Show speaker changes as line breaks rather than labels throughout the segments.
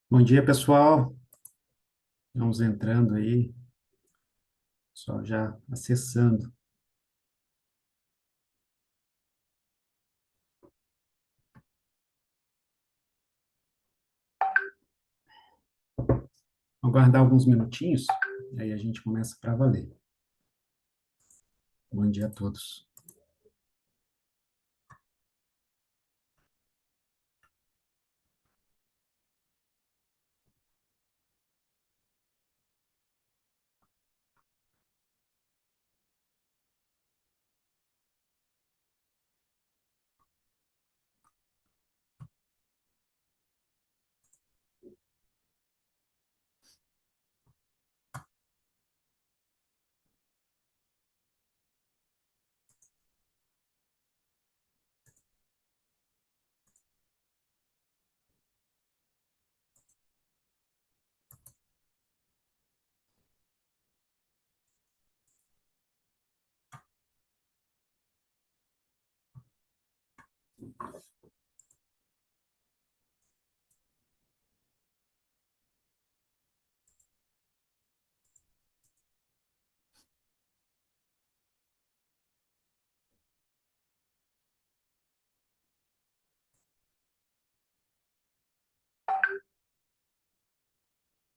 Bom dia, pessoal. Vamos entrando aí, só já acessando. Vamos aguardar alguns minutinhos, aí a gente começa para valer. Bom dia a todos.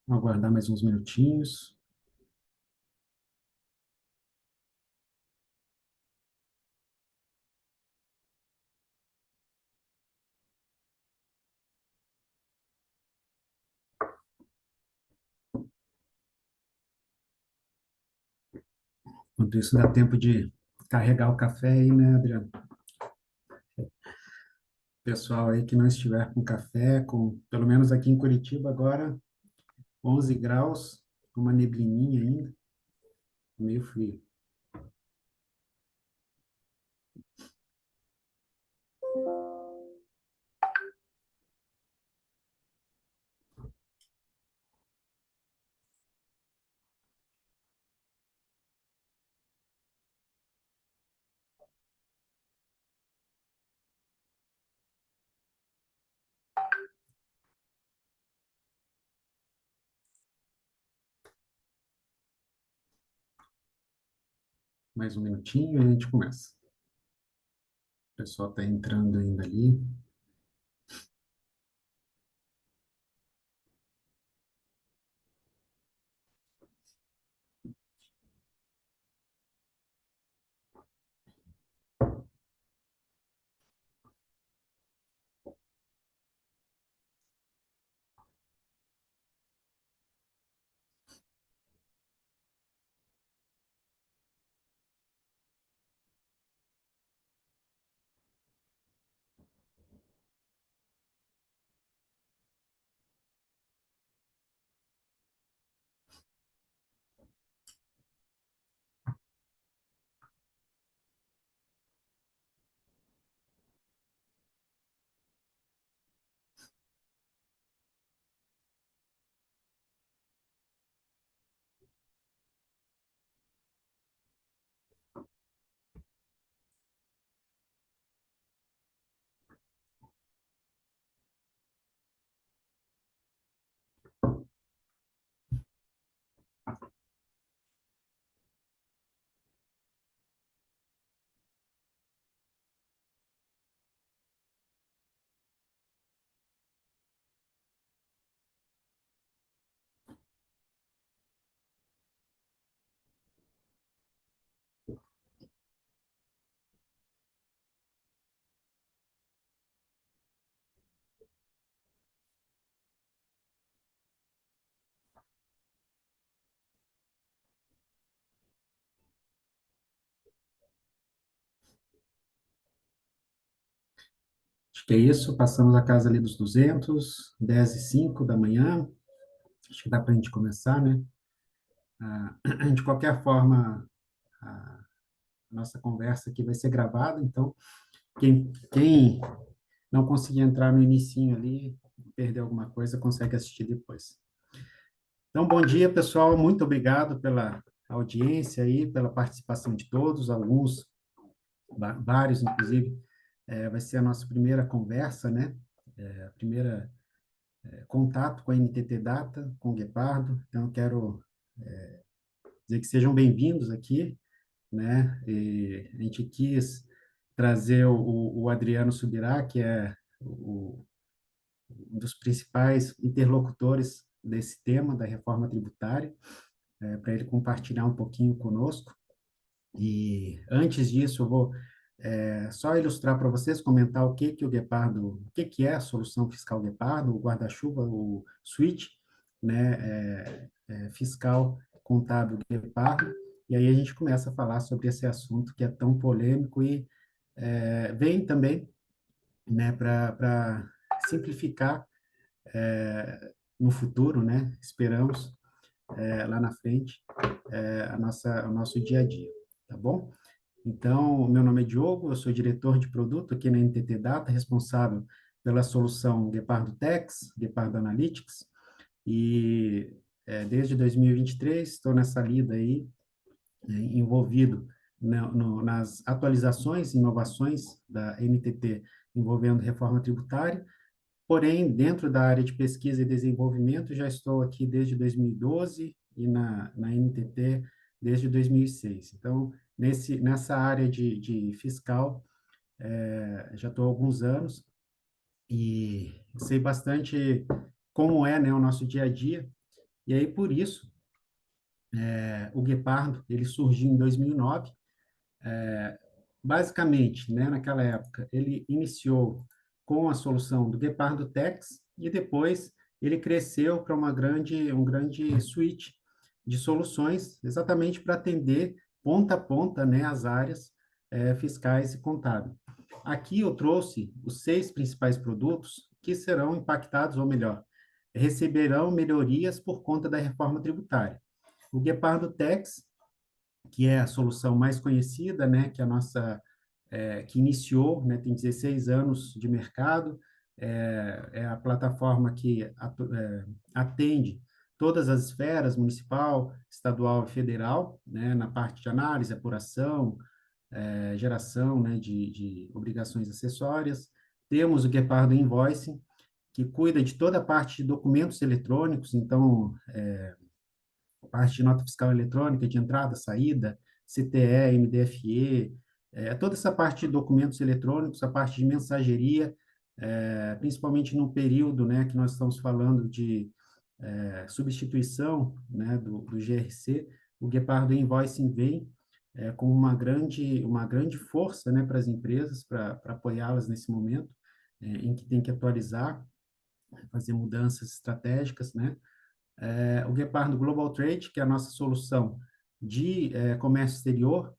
Vamos aguardar mais uns minutinhos. Enquanto isso, dá tempo de carregar o café aí, né, Adriano? Pessoal aí que não estiver com café, pelo menos aqui em Curitiba agora, 11 graus, uma neblininha ainda, meio frio. Mais um minutinho e a gente começa. O pessoal está entrando ainda ali. Acho que é isso, passamos a casa ali dos 200, 10:05 da manhã, acho que dá para a gente começar, né? Ah, de qualquer forma, a nossa conversa aqui vai ser gravada, então quem não conseguir entrar no inicinho ali, perder alguma coisa, consegue assistir depois. Então, bom dia, pessoal. Muito obrigado pela audiência aí, pela participação de todos, alguns, vários, inclusive. Vai ser a nossa primeira conversa, né? A primeira contato com a NTT Data, com o Guepardo. Então, eu quero dizer que sejam bem-vindos aqui, né? E a gente quis trazer o Adriano Subirá, que é um dos principais interlocutores desse tema da reforma tributária, para ele compartilhar um pouquinho conosco. E antes disso, eu vou só ilustrar para vocês, comentar o que o Guepardo, o que é a solução fiscal Guepardo, o guarda-chuva, o switch, né, fiscal contábil Guepardo, e aí a gente começa a falar sobre esse assunto que é tão polêmico e vem também, né, para simplificar no futuro, né, esperamos, lá na frente, o nosso dia a dia, tá bom? Então, meu nome é Diogo, eu sou diretor de produto aqui na NTT Data, responsável pela solução Guepardo Tax, Guepardo Analytics, e desde 2023 estou nessa lida aí, envolvido nas atualizações e inovações da NTT envolvendo reforma tributária. Porém, dentro da área de pesquisa e desenvolvimento, já estou aqui desde 2012 e na NTT desde 2006. Então, nessa área de fiscal, já estou há alguns anos e sei bastante como é, né, o nosso dia a dia. E aí, por isso, o Guepardo, ele surgiu em 2009. Basicamente, né, naquela época, ele iniciou com a solução do Guepardo Tax e depois ele cresceu para um grande suite de soluções, exatamente para atender ponta a ponta, né, as áreas fiscais e contábil. Aqui eu trouxe os 6 principais produtos que serão impactados, ou melhor, receberão melhorias por conta da reforma tributária. O Guepardo Tax, que é a solução mais conhecida, né, que a nossa que iniciou, né, tem 16 anos de mercado, é a plataforma que atende todas as esferas, municipal, estadual e federal, né, na parte de análise, apuração, geração, né, de obrigações acessórias. Temos o Guepardo Invoicing, que cuida de toda a parte de documentos eletrônicos, então, parte de nota fiscal eletrônica, de entrada, saída, CTE, MDFE, toda essa parte de documentos eletrônicos, a parte de mensageria, principalmente no período, né, que nós estamos falando de substituição, né, do GRC, o Guepardo Invoicing vem com uma grande força, né, para as empresas, para apoiá-las nesse momento, em que tem que atualizar, fazer mudanças estratégicas, né, o Guepardo Global Trade, que é a nossa solução de comércio exterior,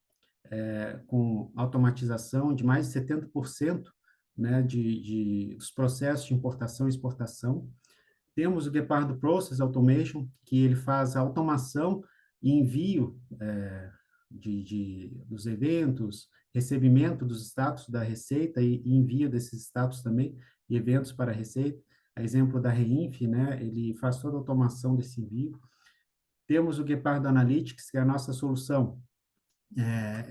com automatização de mais de 70%, né, dos processos de importação e exportação. Temos o Guepardo Process Automation, que ele faz a automação e envio dos eventos, recebimento dos status da Receita e envio desses status também, e eventos para a Receita. A exemplo da Reinf, né, ele faz toda a automação desse envio. Temos o Guepardo Analytics, que é a nossa solução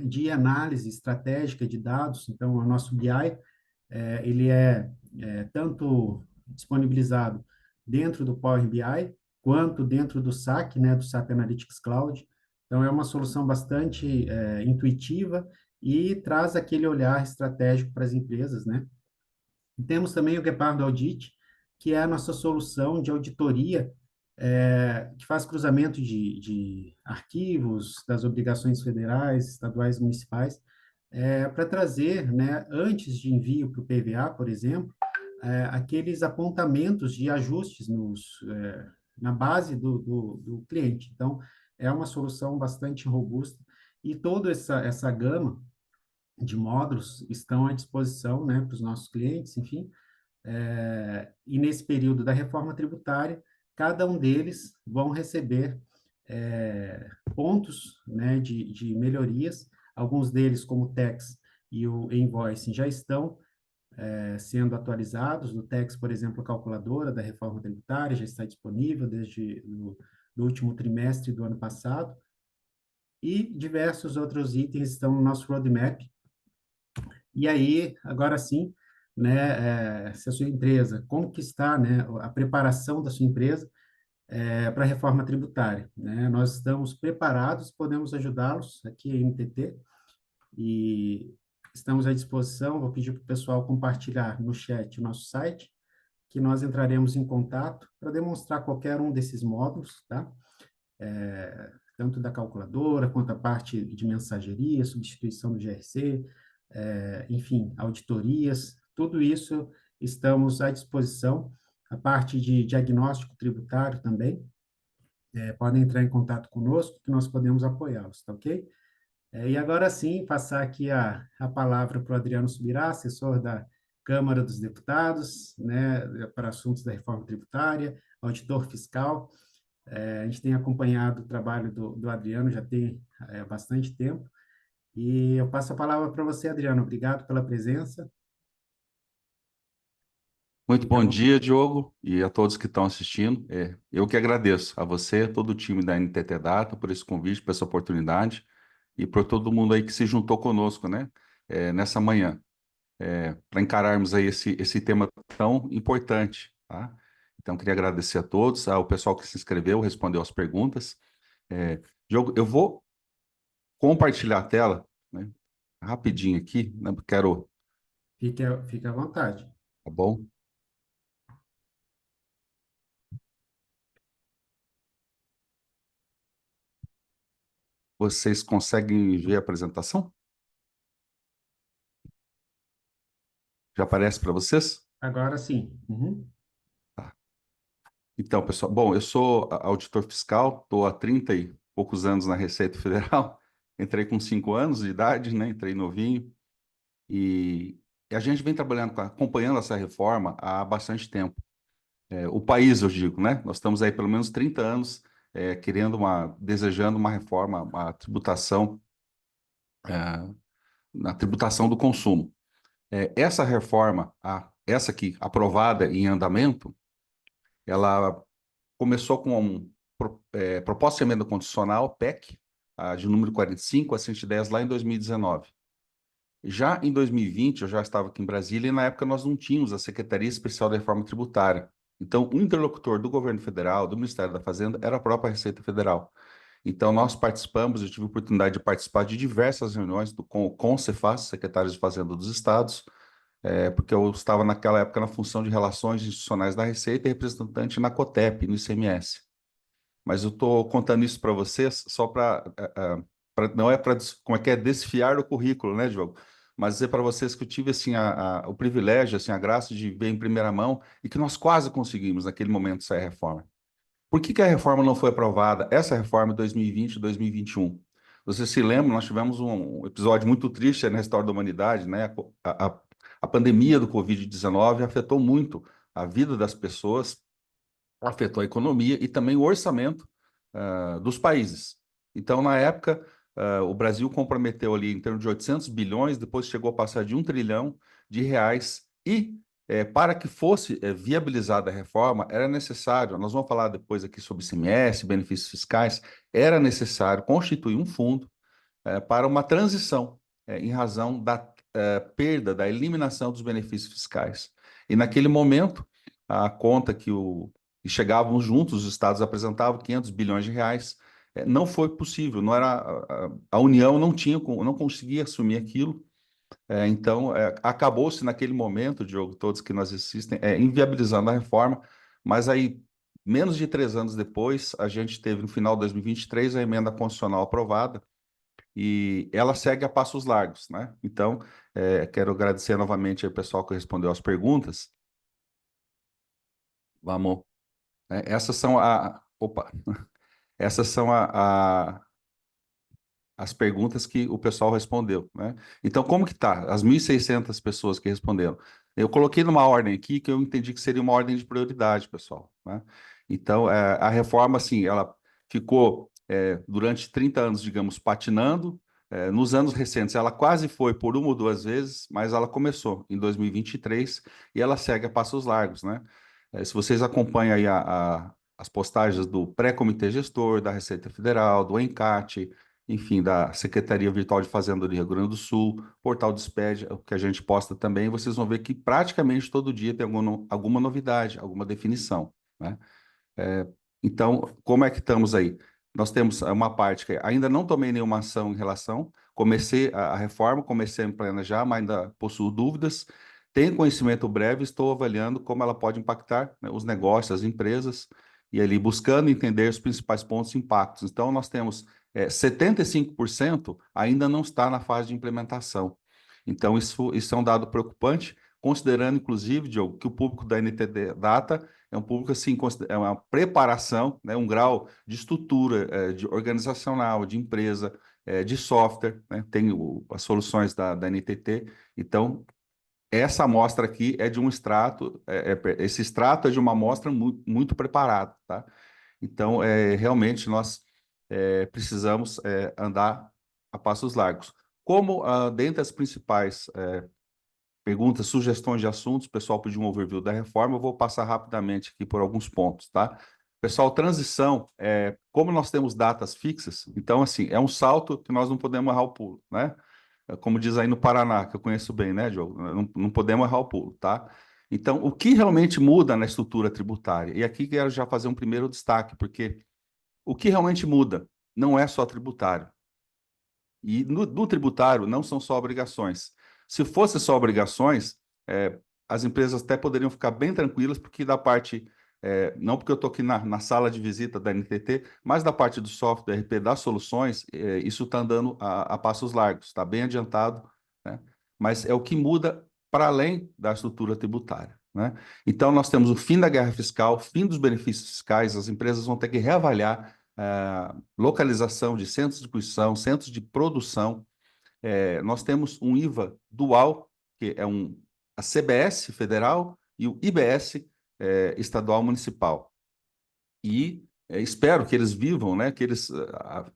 de análise estratégica de dados. Então, o nosso BI, ele tanto disponibilizado dentro do Power BI, quanto dentro do SAC, né, do SAP Analytics Cloud. Então, é uma solução bastante intuitiva e traz aquele olhar estratégico para as empresas, né? E temos também o Guepardo Audit, que é a nossa solução de auditoria, que faz cruzamento de arquivos das obrigações federais, estaduais, municipais, para trazer, né, antes de envio para o PVA, por exemplo, aqueles apontamentos de ajustes na base do cliente. Então, é uma solução bastante robusta e toda essa gama de módulos estão à disposição, né, para os nossos clientes, enfim, e nesse período da reforma tributária, cada um deles vão receber pontos, né, de melhorias. Alguns deles, como o Tax e o Invoicing, já estão sendo atualizados. No Tex, por exemplo, a calculadora da reforma tributária já está disponível desde do último trimestre do ano passado, e diversos outros itens estão no nosso roadmap. E aí, agora sim, né, se a sua empresa, como que está, né, a preparação da sua empresa para a reforma tributária, né? Nós estamos preparados, podemos ajudá-los aqui em NTT, e estamos à disposição. Vou pedir para o pessoal compartilhar no chat o nosso site, que nós entraremos em contato para demonstrar qualquer um desses módulos, tá? Tanto da calculadora, quanto a parte de mensageria, substituição do GRC, enfim, auditorias, tudo isso estamos à disposição. A parte de diagnóstico tributário também, podem entrar em contato conosco, que nós podemos apoiá-los, tá ok? E agora sim, passar aqui a palavra para o Adriano Subirá, assessor da Câmara dos Deputados, né, para assuntos da reforma tributária, auditor fiscal. A gente tem acompanhado o trabalho do Adriano já tem bastante tempo, e eu passo a palavra para você, Adriano. Obrigado pela presença.
Muito
Fica
bom
bom.
dia, Diogo, e a todos que estão assistindo. Eu que agradeço a você, todo o time da NTT Data, por esse convite, por essa oportunidade e por todo mundo aí que se juntou conosco, né, nessa manhã, para encararmos aí esse tema tão importante, tá? Então, queria agradecer a todos, ao pessoal que se inscreveu, respondeu as perguntas. Diogo, eu vou compartilhar a tela, né, rapidinho aqui, né, quero,
Fique à vontade.
tá bom? Vocês conseguem ver a apresentação? Já aparece para vocês?
Agora sim. Uhum.
Tá. Então, pessoal, bom, eu sou auditor fiscal, estou há 30 e poucos anos na Receita Federal. Entrei com 5 anos de idade, né? Entrei novinho. E a gente vem trabalhando, acompanhando essa reforma há bastante tempo. O país, eu digo, né? Nós estamos aí pelo menos 30 anos desejando uma reforma, uma tributação, na tributação do consumo. Essa reforma, essa aqui, aprovada em andamento, ela começou com proposta de emenda constitucional, PEC, de número 45, a 110, lá em 2019. Já em 2020, eu já estava aqui em Brasília, e na época nós não tínhamos a Secretaria Especial da Reforma Tributária. Então, o interlocutor do governo federal, do Ministério da Fazenda, era a própria Receita Federal. Então, nós participamos, eu tive a oportunidade de participar de diversas reuniões com o Cefaz, secretários de Fazenda dos estados, porque eu estava naquela época na função de relações institucionais da Receita e representante na COTEP, no ICMS. Mas eu estou contando isso para vocês só para, não é para, como é que é, desfiar do currículo, né, Diogo? Mas dizer para vocês que eu tive, assim, o privilégio, assim, a graça de ver em primeira mão e que nós quase conseguimos, naquele momento, sair a reforma. Por que a reforma não foi aprovada? Essa reforma em 2020 e 2021. Você se lembra, nós tivemos um episódio muito triste na história da humanidade, né? A pandemia do Covid-19 afetou muito a vida das pessoas, afetou a economia e também o orçamento dos países. Então, na época, o Brasil comprometeu ali em torno de 800 bilhões, depois chegou a passar de 1 trilhão de reais, e para que fosse viabilizada a reforma, era necessário, nós vamos falar depois aqui sobre ICMS, benefícios fiscais, era necessário constituir um fundo para uma transição, em razão da perda, da eliminação dos benefícios fiscais. E naquele momento, a conta que chegávamos juntos, os estados apresentavam 500 bilhões de reais, não foi possível, não era, a União não tinha, não conseguia assumir aquilo, então acabou-se naquele momento, Diogo, todos que nós assistem, inviabilizando a reforma, mas aí, menos de 3 anos depois, a gente teve, no final de 2023, a emenda constitucional aprovada, e ela segue a passos largos, né? Então, quero agradecer novamente ao pessoal que respondeu as perguntas. Vamos. Essas são Opa! Essas são as perguntas que o pessoal respondeu, né? Então, como que tá? As 1.600 pessoas que responderam. Eu coloquei numa ordem aqui que eu entendi que seria uma ordem de prioridade, pessoal, né? Então, a reforma, assim, ela ficou durante 30 anos, digamos, patinando, nos anos recentes, ela quase foi por uma ou duas vezes, mas ela começou em 2023 e ela segue a passos largos, né? Se vocês acompanham aí as postagens do pré-comitê gestor, da Receita Federal, do ENCAT, enfim, da Secretaria Virtual de Fazenda do Rio Grande do Sul, portal do SPED, o que a gente posta também, vocês vão ver que praticamente todo dia tem alguma novidade, alguma definição, né? É, então, como é que estamos aí? Nós temos uma parte que ainda não tomei nenhuma ação em relação, comecei a reforma, comecei a me planejar, mas ainda possuo dúvidas. Tenho conhecimento breve, estou avaliando como ela pode impactar, né, os negócios, as empresas, e ali buscando entender os principais pontos e impactos. Então, nós temos 75% ainda não está na fase de implementação. Então, isso é um dado preocupante, considerando, inclusive, Diogo, que o público da NTT Data é um público assim, é uma preparação, né, um grau de estrutura, de organizacional, de empresa, de software, né, tem as soluções da NTT. Então, essa amostra aqui é de um extrato, esse extrato é de uma amostra muito, muito preparada, tá? Então, realmente, nós precisamos andar a passos largos. Como, dentre as principais perguntas, sugestões de assuntos, o pessoal pediu um overview da reforma, eu vou passar rapidamente aqui por alguns pontos, tá? Pessoal, transição, como nós temos datas fixas, então, assim, é um salto que nós não podemos errar o pulo, né? Como diz aí no Paraná, que eu conheço bem, né, Diogo? Não podemos errar o pulo, tá? Então, o que realmente muda na estrutura tributária? E aqui quero já fazer um primeiro destaque, porque o que realmente muda não é só tributário. E no tributário não são só obrigações. Se fosse só obrigações, as empresas até poderiam ficar bem tranquilas, porque da parte, não porque eu estou aqui na sala de visita da NTT, mas da parte do software RP das soluções, isso está andando a passos largos, está bem adiantado, né? Mas é o que muda para além da estrutura tributária, né? Então, nós temos o fim da guerra fiscal, fim dos benefícios fiscais, as empresas vão ter que reavaliar localização de centros de distribuição, centros de produção. Nós temos um IVA dual, que é a CBS federal e o IBS estadual municipal. E espero que eles vivam, né, que eles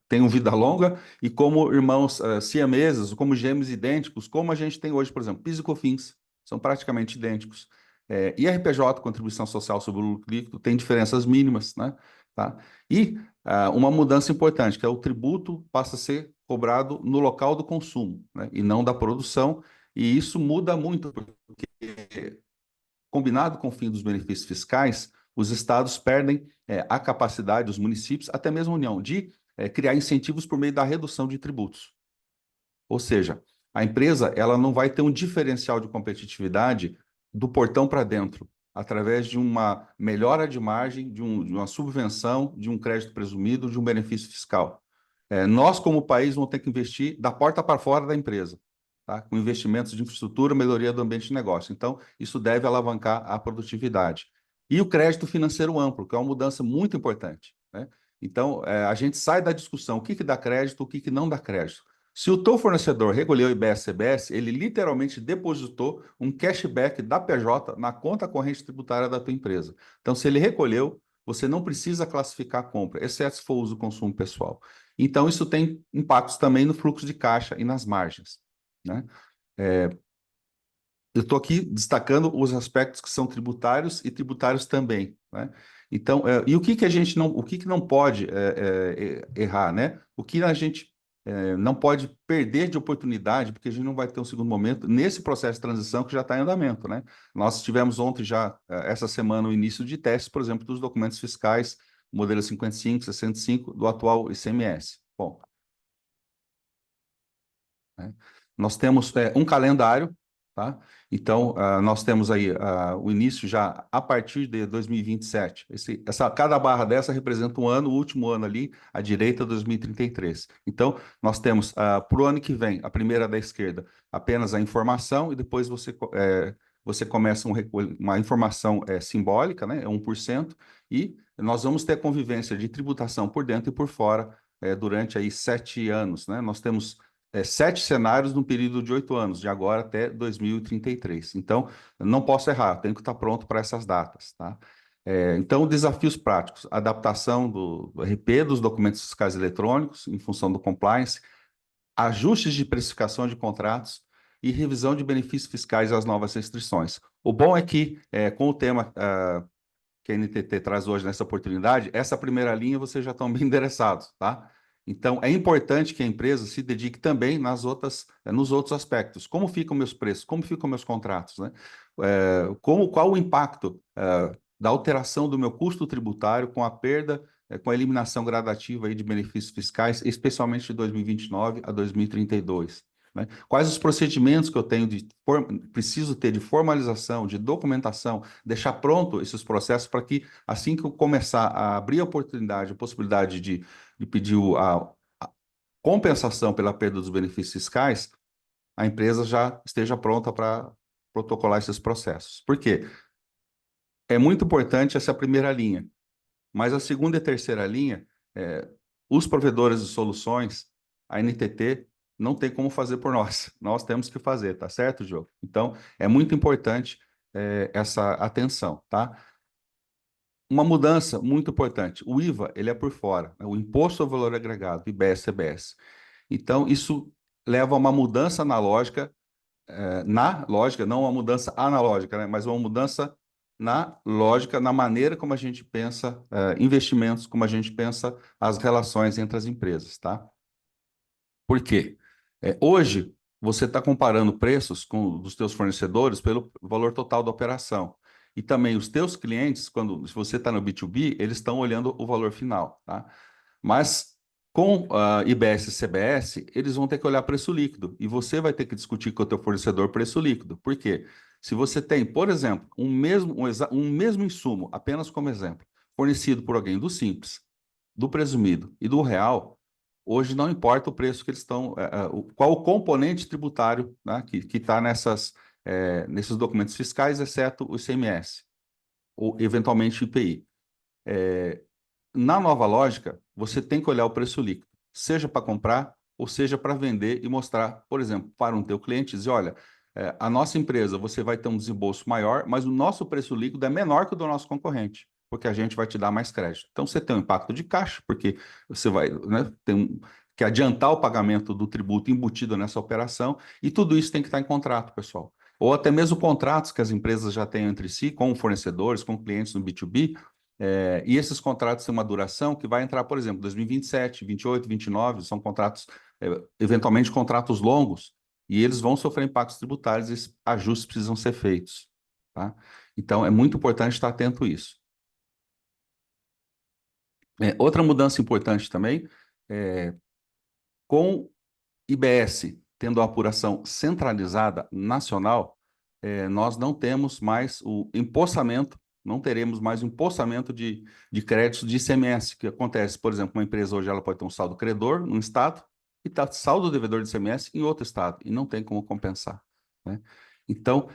tenham vida longa e como irmãos siameses, como gêmeos idênticos, como a gente tem hoje, por exemplo, PIS e COFINS, são praticamente idênticos. IRPJ, Contribuição Social sobre o Lucro Líquido, tem diferenças mínimas, né? Tá? E uma mudança importante, que é o tributo passa a ser cobrado no local do consumo, né? E não da produção, e isso muda muito, porque combinado com o fim dos benefícios fiscais, os estados perdem a capacidade, os municípios, até mesmo a União, de criar incentivos por meio da redução de tributos. Ou seja, a empresa ela não vai ter um diferencial de competitividade do portão para dentro, através de uma melhora de margem, de uma subvenção, de um crédito presumido, de um benefício fiscal. Nós, como país, vamos ter que investir da porta para fora da empresa, tá? Com investimentos de infraestrutura, melhoria do ambiente de negócio. Então, isso deve alavancar a produtividade. E o crédito financeiro amplo, que é uma mudança muito importante, né? Então, a gente sai da discussão o que dá crédito, o que não dá crédito. Se o teu fornecedor recolheu o IBS-CBS, ele literalmente depositou um cashback da PJ na conta corrente tributária da tua empresa. Então, se ele recolheu, você não precisa classificar a compra, exceto se for uso consumo pessoal. Então, isso tem impactos também no fluxo de caixa e nas margens, né? Eu estou aqui destacando os aspectos que são tributários e tributários também, né? Então, e o que a gente não, o que não pode errar, né? O que a gente não pode perder de oportunidade, porque a gente não vai ter um segundo momento nesse processo de transição que já está em andamento, né? Nós tivemos ontem já, essa semana, o início de testes, por exemplo, dos documentos fiscais, modelo 55, 65, do atual ICMS. Bom, né? Nós temos um calendário, tá? Então, nós temos aí o início já a partir de 2027. Cada barra dessa representa um ano, o último ano ali, à direita, 2033. Então, nós temos para o ano que vem, a primeira da esquerda, apenas a informação, e depois você começa uma informação simbólica, né? É 1%, e nós vamos ter a convivência de tributação por dentro e por fora durante aí 7 anos, né? Nós temos 7 cenários num período de 8 anos, de agora até 2033. Então, não posso errar, tenho que estar pronto para essas datas, tá? Então, desafios práticos, adaptação do RP, dos documentos fiscais eletrônicos, em função do compliance, ajustes de precificação de contratos e revisão de benefícios fiscais às novas restrições. O bom é que, com o tema que a NTT traz hoje nessa oportunidade, essa primeira linha vocês já estão bem endereçados, tá? Então, é importante que a empresa se dedique também nos outros aspectos. Como ficam meus preços? Como ficam meus contratos, né? Qual o impacto da alteração do meu custo tributário com a perda, com a eliminação gradativa aí de benefícios fiscais, especialmente de 2029 a 2032? Né? Quais os procedimentos que eu tenho preciso ter de formalização, de documentação, deixar pronto esses processos para que, assim que eu começar a abrir a oportunidade, a possibilidade de pedir a compensação pela perda dos benefícios fiscais, a empresa já esteja pronta para protocolar esses processos. Por quê? É muito importante essa primeira linha, mas a segunda e terceira linha, os provedores de soluções, a NTT, não tem como fazer por nós. Nós temos que fazer, tá certo, Diogo? Então, é muito importante essa atenção, tá? Uma mudança muito importante. O IVA, ele é por fora, né? O Imposto ao Valor Agregado, IBS-CBS. Então, isso leva a uma mudança na lógica, não uma mudança analógica, né? Mas uma mudança na lógica, na maneira como a gente pensa investimentos, como a gente pensa as relações entre as empresas, tá? Por quê? Hoje, você está comparando preços dos teus fornecedores pelo valor total da operação. E também os teus clientes, se você está no B2B, eles estão olhando o valor final, tá? Mas com a IBS e CBS, eles vão ter que olhar preço líquido. E você vai ter que discutir com o teu fornecedor preço líquido. Por quê? Se você tem, por exemplo, um mesmo insumo, apenas como exemplo, fornecido por alguém do Simples, do Presumido e do Real, hoje não importa o preço que eles estão, qual o componente tributário, né, que está nesses documentos fiscais, exceto o ICMS, ou eventualmente o IPI. Na nova lógica, você tem que olhar o preço líquido, seja para comprar ou seja para vender e mostrar, por exemplo, para um teu cliente, dizer, olha, a nossa empresa, você vai ter um desembolso maior, mas o nosso preço líquido é menor que o do nosso concorrente, porque a gente vai te dar mais crédito. Então, você tem um impacto de caixa, porque você vai, né, que adiantar o pagamento do tributo embutido nessa operação, e tudo isso tem que estar em contrato, pessoal. Ou até mesmo contratos que as empresas já têm entre si, com fornecedores, com clientes no B2B, e esses contratos têm uma duração que vai entrar, por exemplo, 2027, 28, 29, são contratos, eventualmente contratos longos, e eles vão sofrer impactos tributários e esses ajustes precisam ser feitos, tá? Então, é muito importante estar atento a isso. Outra mudança importante também, com IBS tendo a apuração centralizada nacional, nós não temos mais o empossamento, não teremos mais o empossamento de créditos de ICMS, que acontece, por exemplo, uma empresa hoje ela pode ter um saldo credor num estado e tá saldo devedor de ICMS em outro estado, e não tem como compensar, né? Então,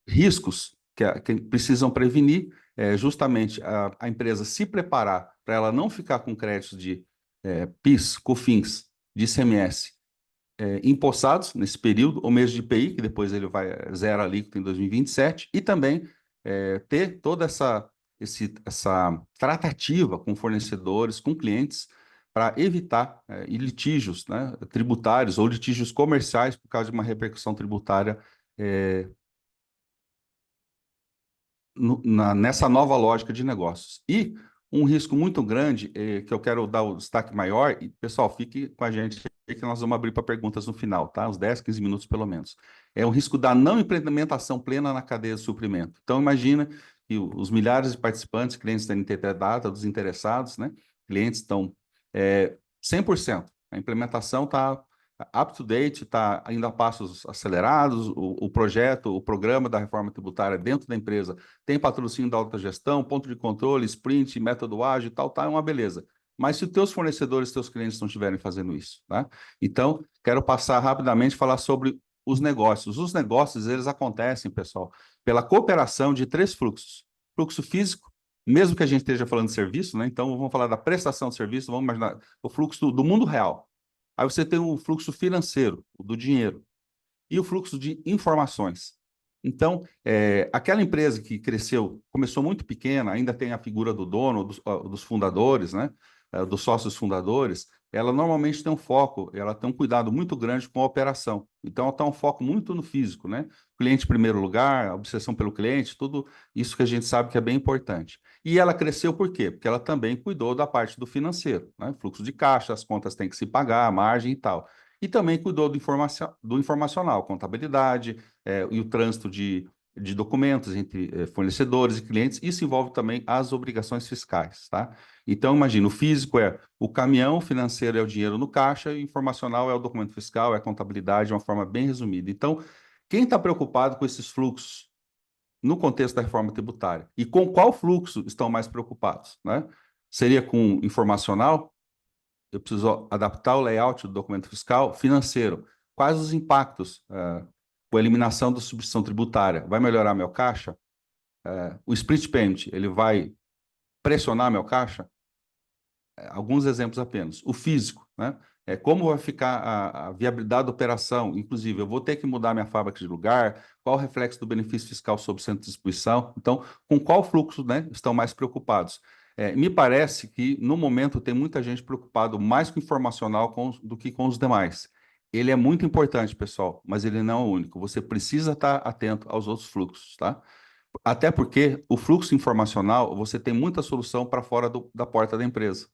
riscos que precisam prevenir é justamente a empresa se preparar para ela não ficar com créditos de PIS, COFINS, de ICMS empossados nesse período, ou mesmo de IPI, que depois ele vai zero a líquido em 2027, e também ter toda essa tratativa com fornecedores, com clientes, para evitar litígios, né, tributários ou litígios comerciais por causa de uma repercussão tributária nessa nova lógica de negócios. E um risco muito grande, que eu quero dar o destaque maior, e pessoal, fique com a gente aí que nós vamos abrir para perguntas no final, tá? Uns 10, 15 minutos pelo menos. É o risco da não implementação plena na cadeia de suprimento. Então, imagina que os milhares de participantes, clientes da NTT Data, dos interessados, né? Clientes estão 100%. A implementação está up to date, está ainda a passos acelerados, o projeto, o programa da reforma tributária dentro da empresa tem patrocínio da autogestão, ponto de controle, sprint, método ágil e tal, tá, é uma beleza. Mas se os teus fornecedores, teus clientes não estiverem fazendo isso, tá? Então, quero passar rapidamente e falar sobre os negócios. Os negócios, eles acontecem, pessoal, pela cooperação de 3 fluxos. Fluxo físico, mesmo que a gente esteja falando de serviço, né? Então, vamos falar da prestação de serviço, vamos imaginar o fluxo do mundo real. Aí você tem o fluxo financeiro, o do dinheiro, e o fluxo de informações. Então, aquela empresa que cresceu, começou muito pequena, ainda tem a figura do dono, dos fundadores, né? dos sócios fundadores, ela normalmente tem um foco, ela tem um cuidado muito grande com a operação. Então, ela tem um foco muito no físico, né? Cliente em primeiro lugar, a obsessão pelo cliente, tudo isso que a gente sabe que é bem importante. E ela cresceu por quê? Porque ela também cuidou da parte do financeiro, né? Fluxo de caixa, as contas têm que se pagar, a margem e tal. E também cuidou do informacional, contabilidade, e o trânsito de documentos entre fornecedores e clientes. Isso envolve também as obrigações fiscais, tá? Então, imagina, o físico é o caminhão, o financeiro é o dinheiro no caixa, e o informacional é o documento fiscal, é a contabilidade, de uma forma bem resumida. Então, quem está preocupado com esses fluxos no contexto da reforma tributária? E com qual fluxo estão mais preocupados, né? Seria com informacional? Eu preciso adaptar o layout do documento fiscal. Financeiro, quais os impactos com a eliminação da substituição tributária? Vai melhorar meu caixa? O split payment, ele vai pressionar meu caixa? Alguns exemplos apenas. O físico, né? Como vai ficar a viabilidade da operação? Inclusive, eu vou ter que mudar minha fábrica de lugar? Qual o reflexo do benefício fiscal sobre o centro de distribuição? Então, com qual fluxo, né, estão mais preocupados? Me parece que, no momento, tem muita gente preocupado mais com o informacional do que com os demais. Ele é muito importante, pessoal, mas ele não é o único. Você precisa estar atento aos outros fluxos, tá? Até porque o fluxo informacional, você tem muita solução para fora da porta da empresa.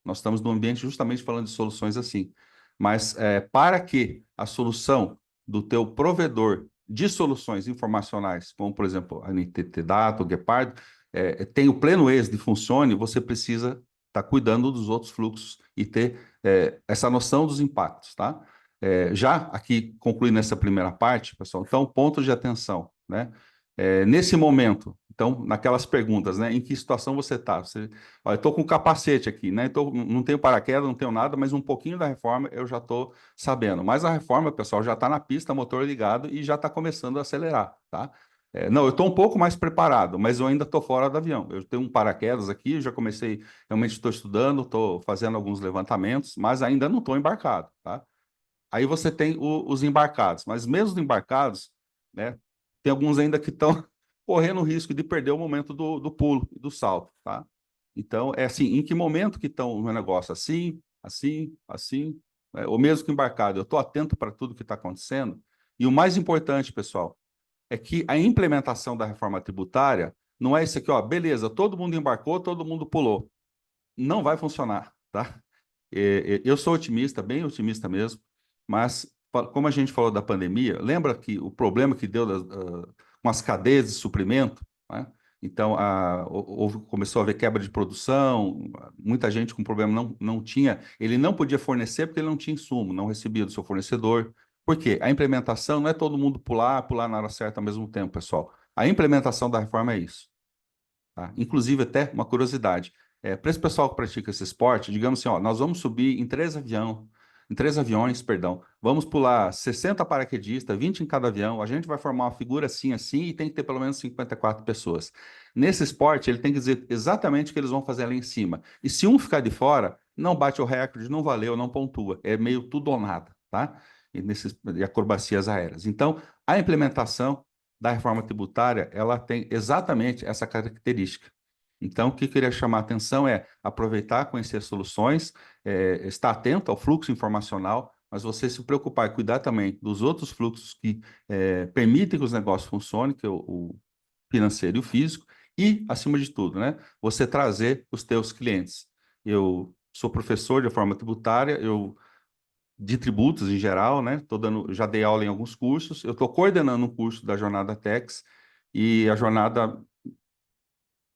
Nós estamos num ambiente justamente falando de soluções assim. Mas para que a solução do teu provedor de soluções informacionais, como, por exemplo, a NTT Data, o Guepardo, tenha o pleno êxito e funcione, você precisa estar cuidando dos outros fluxos e ter essa noção dos impactos, tá? Já aqui, concluindo essa primeira parte, pessoal, então, pontos de atenção, né? Nesse momento, então, naquelas perguntas, né? Em que situação você está? Olha, eu estou com capacete aqui, né? Não tenho paraquedas, não tenho nada, mas um pouquinho da reforma eu já estou sabendo. Mas a reforma, pessoal, já está na pista, motor ligado e já está começando a acelerar, tá? Não, eu estou um pouco mais preparado, mas eu ainda estou fora do avião. Eu tenho um paraquedas aqui, já comecei, realmente estou estudando, estou fazendo alguns levantamentos, mas ainda não estou embarcado, tá? Aí você tem os embarcados, mas mesmo os embarcados, né, tem alguns ainda que estão correndo o risco de perder o momento do pulo e do salto, tá? Então, é assim, em que momento que estão no negócio? Assim, assim, assim, ou mesmo que embarcado, eu estou atento para tudo que está acontecendo. E o mais importante, pessoal, é que a implementação da reforma tributária não é isso aqui, ó, beleza, todo mundo embarcou, todo mundo pulou. Não vai funcionar, tá? Eu sou otimista, bem otimista mesmo, mas como a gente falou da pandemia, lembra que o problema que deu com as cadeias de suprimento, né? Então, começou a haver quebra de produção, muita gente com problema não tinha, ele não podia fornecer porque ele não tinha insumo, não recebia do seu fornecedor. Por quê? A implementação não é todo mundo pular na hora certa ao mesmo tempo, pessoal. A implementação da reforma é isso. Tá? Inclusive, até uma curiosidade, para esse pessoal que pratica esse esporte, digamos assim, ó, nós vamos subir em três aviões, perdão, vamos pular 60 paraquedistas, 20 em cada avião, a gente vai formar uma figura assim, assim, e tem que ter pelo menos 54 pessoas. Nesse esporte, ele tem que dizer exatamente o que eles vão fazer ali em cima. E se um ficar de fora, não bate o recorde, não valeu, não pontua. É meio tudo ou nada, tá? E acrobacias aéreas. Então, a implementação da reforma tributária, ela tem exatamente essa característica. Então, o que eu queria chamar a atenção é aproveitar, conhecer soluções, estar atento ao fluxo informacional, mas você se preocupar e cuidar também dos outros fluxos que permitem que os negócios funcionem, que é o financeiro e o físico, e, acima de tudo, né, você trazer os teus clientes. Eu sou professor de reforma tributária, de tributos em geral, né? Já dei aula em alguns cursos. Eu estou coordenando um curso da Jornada Tex e a Jornada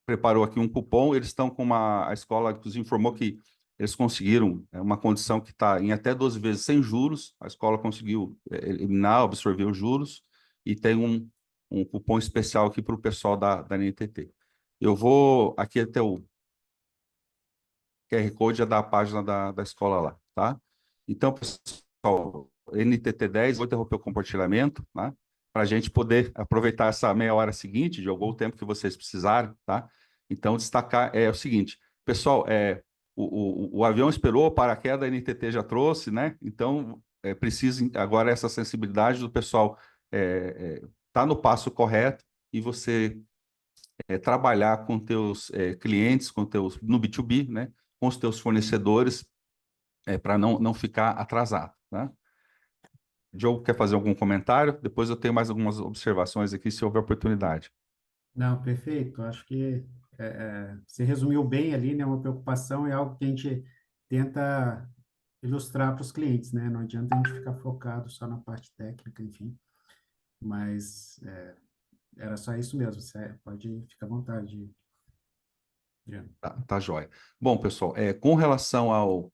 preparou aqui um cupom. Eles estão com a escola, inclusive, informou que eles conseguiram uma condição que está em até 12 vezes sem juros. A escola conseguiu eliminar, absorver os juros e tem um cupom especial aqui para o pessoal da NTT. Eu vou aqui até o QR Code é da página da escola lá, tá? Então, pessoal, NTT 10, vou interromper o compartilhamento, tá? Para a gente poder aproveitar essa meia hora seguinte, de algum tempo que vocês precisarem, tá? Então, destacar o seguinte, pessoal, o avião esperou, o paraquedas, a NTT já trouxe, né? Então, precisa agora essa sensibilidade do pessoal tá no passo correto e você trabalhar com teus clientes, no B2B, né? com os teus fornecedores para não ficar atrasado, né? Diogo, quer fazer algum comentário? Depois eu tenho mais algumas observações aqui, se houver oportunidade.
Não, perfeito. Acho que você resumiu bem ali, né? Uma preocupação é algo que a gente tenta ilustrar para os clientes, né? Não adianta a gente ficar focado só na parte técnica, enfim. Mas era só isso mesmo. Você pode ficar à vontade, Adriano.
Tá joia. Bom, pessoal, com relação ao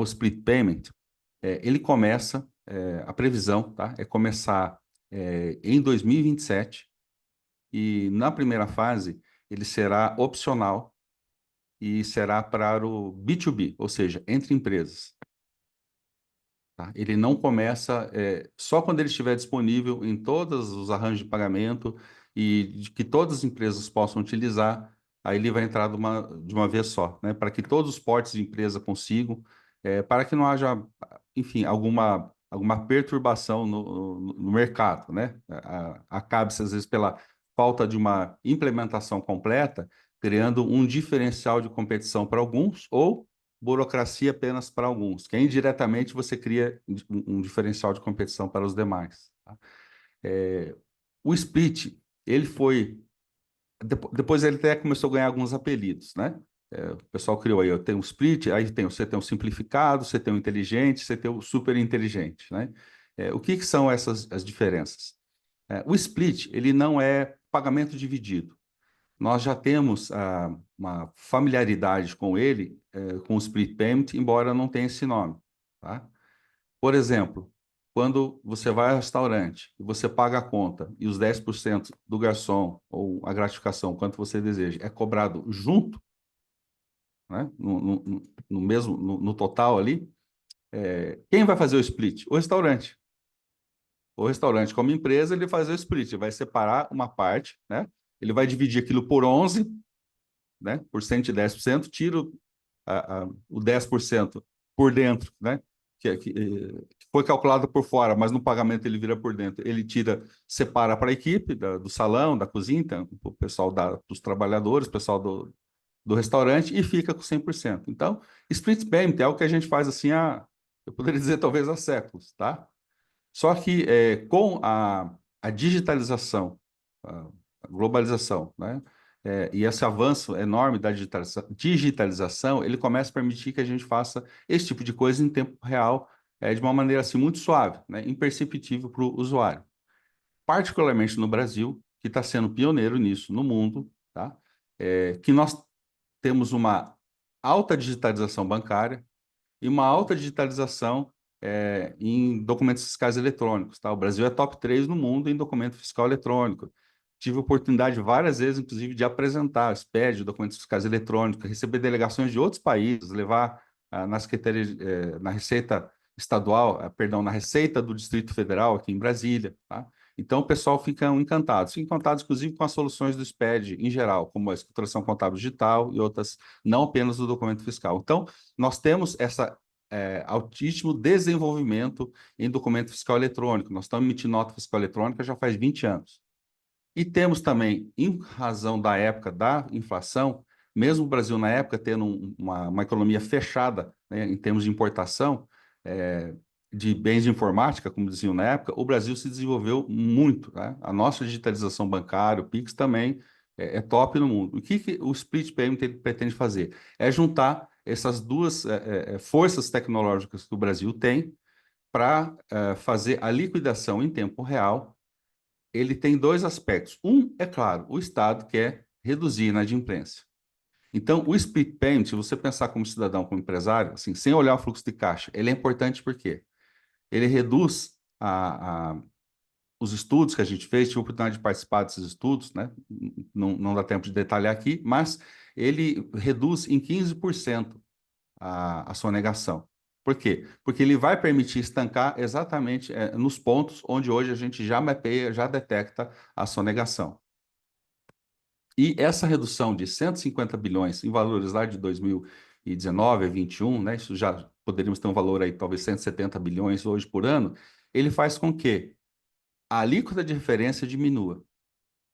split payment, ele começa, a previsão, tá? É começar em 2027 e na primeira fase ele será opcional e será para o B2B, ou seja, entre empresas. Tá? Ele não começa só quando ele estiver disponível em todos os arranjos de pagamento e de que todas as empresas possam utilizar, aí ele vai entrar de uma vez só, né? Para que todos os portes de empresa consigam, para que não haja, enfim, alguma perturbação no mercado, né? Acabe-se, às vezes, pela falta de uma implementação completa, criando um diferencial de competição para alguns ou burocracia apenas para alguns, que indiretamente você cria um diferencial de competição para os demais. Tá? O Split, ele foi... Depois ele até começou a ganhar alguns apelidos, né? O pessoal criou aí, eu tenho o Split, aí você tem o simplificado, você tem o inteligente, você tem o super inteligente, né? O que são as diferenças? O Split, ele não é pagamento dividido. Nós já temos uma familiaridade com ele, com o split payment, embora não tenha esse nome, tá? Por exemplo, quando você vai ao restaurante e você paga a conta e os 10% do garçom ou a gratificação, quanto você deseja, é cobrado junto, né? No mesmo, no total ali, quem vai fazer o split? O restaurante. O restaurante, como empresa, ele vai fazer o split, ele vai separar uma parte, né? Ele vai dividir aquilo por 11, né? Por 110%, tiro o 10% por dentro, né? Que foi calculado por fora, mas no pagamento ele vira por dentro. Ele tira, separa para a equipe do salão, da cozinha, então, o pessoal dos trabalhadores, o pessoal do restaurante, e fica com 100%. Então, split payment é o que a gente faz assim eu poderia dizer talvez há séculos, tá? Só que com a digitalização, a globalização, né? E esse avanço enorme da digitalização, ele começa a permitir que a gente faça esse tipo de coisa em tempo real, de uma maneira assim muito suave, né? Imperceptível para o usuário. Particularmente no Brasil, que está sendo pioneiro nisso no mundo, tá? Que nós temos uma alta digitalização bancária, e uma alta digitalização em documentos fiscais eletrônicos. Tá? O Brasil é top 3 no mundo em documento fiscal eletrônico. Tive a oportunidade várias vezes, inclusive, de apresentar o SPED, documentos fiscais eletrônicos, receber delegações de outros países, levar na Secretaria, na Receita Estadual, perdão, na Receita do Distrito Federal, aqui em Brasília. Tá? Então, o pessoal fica encantados, inclusive com as soluções do SPED em geral, como a escrituração contábil digital e outras, não apenas do documento fiscal. Então, nós temos essa altíssimo desenvolvimento em documento fiscal eletrônico. Nós estamos emitindo nota fiscal eletrônica já faz 20 anos. E temos também, em razão da época da inflação, mesmo o Brasil na época tendo uma economia fechada, né, em termos de importação de bens de informática, como diziam na época, o Brasil se desenvolveu muito. Né? A nossa digitalização bancária, o Pix também é top no mundo. O que o Split Payment pretende fazer? É juntar essas duas forças tecnológicas que o Brasil tem para fazer a liquidação em tempo real. Ele tem dois aspectos. Um, é claro, o Estado quer reduzir a inadimplência. Então, o split payment, se você pensar como cidadão, como empresário, assim, sem olhar o fluxo de caixa, ele é importante porque ele reduz os estudos que a gente fez, tive a oportunidade de participar desses estudos, né? Não dá tempo de detalhar aqui, mas ele reduz em 15% a sonegação. Por quê? Porque ele vai permitir estancar exatamente nos pontos onde hoje a gente já mapeia, já detecta a sonegação. E essa redução de 150 bilhões em valores lá de 2019 a 21, né, isso já poderíamos ter um valor aí, talvez 170 bilhões hoje por ano, ele faz com que a alíquota de referência diminua,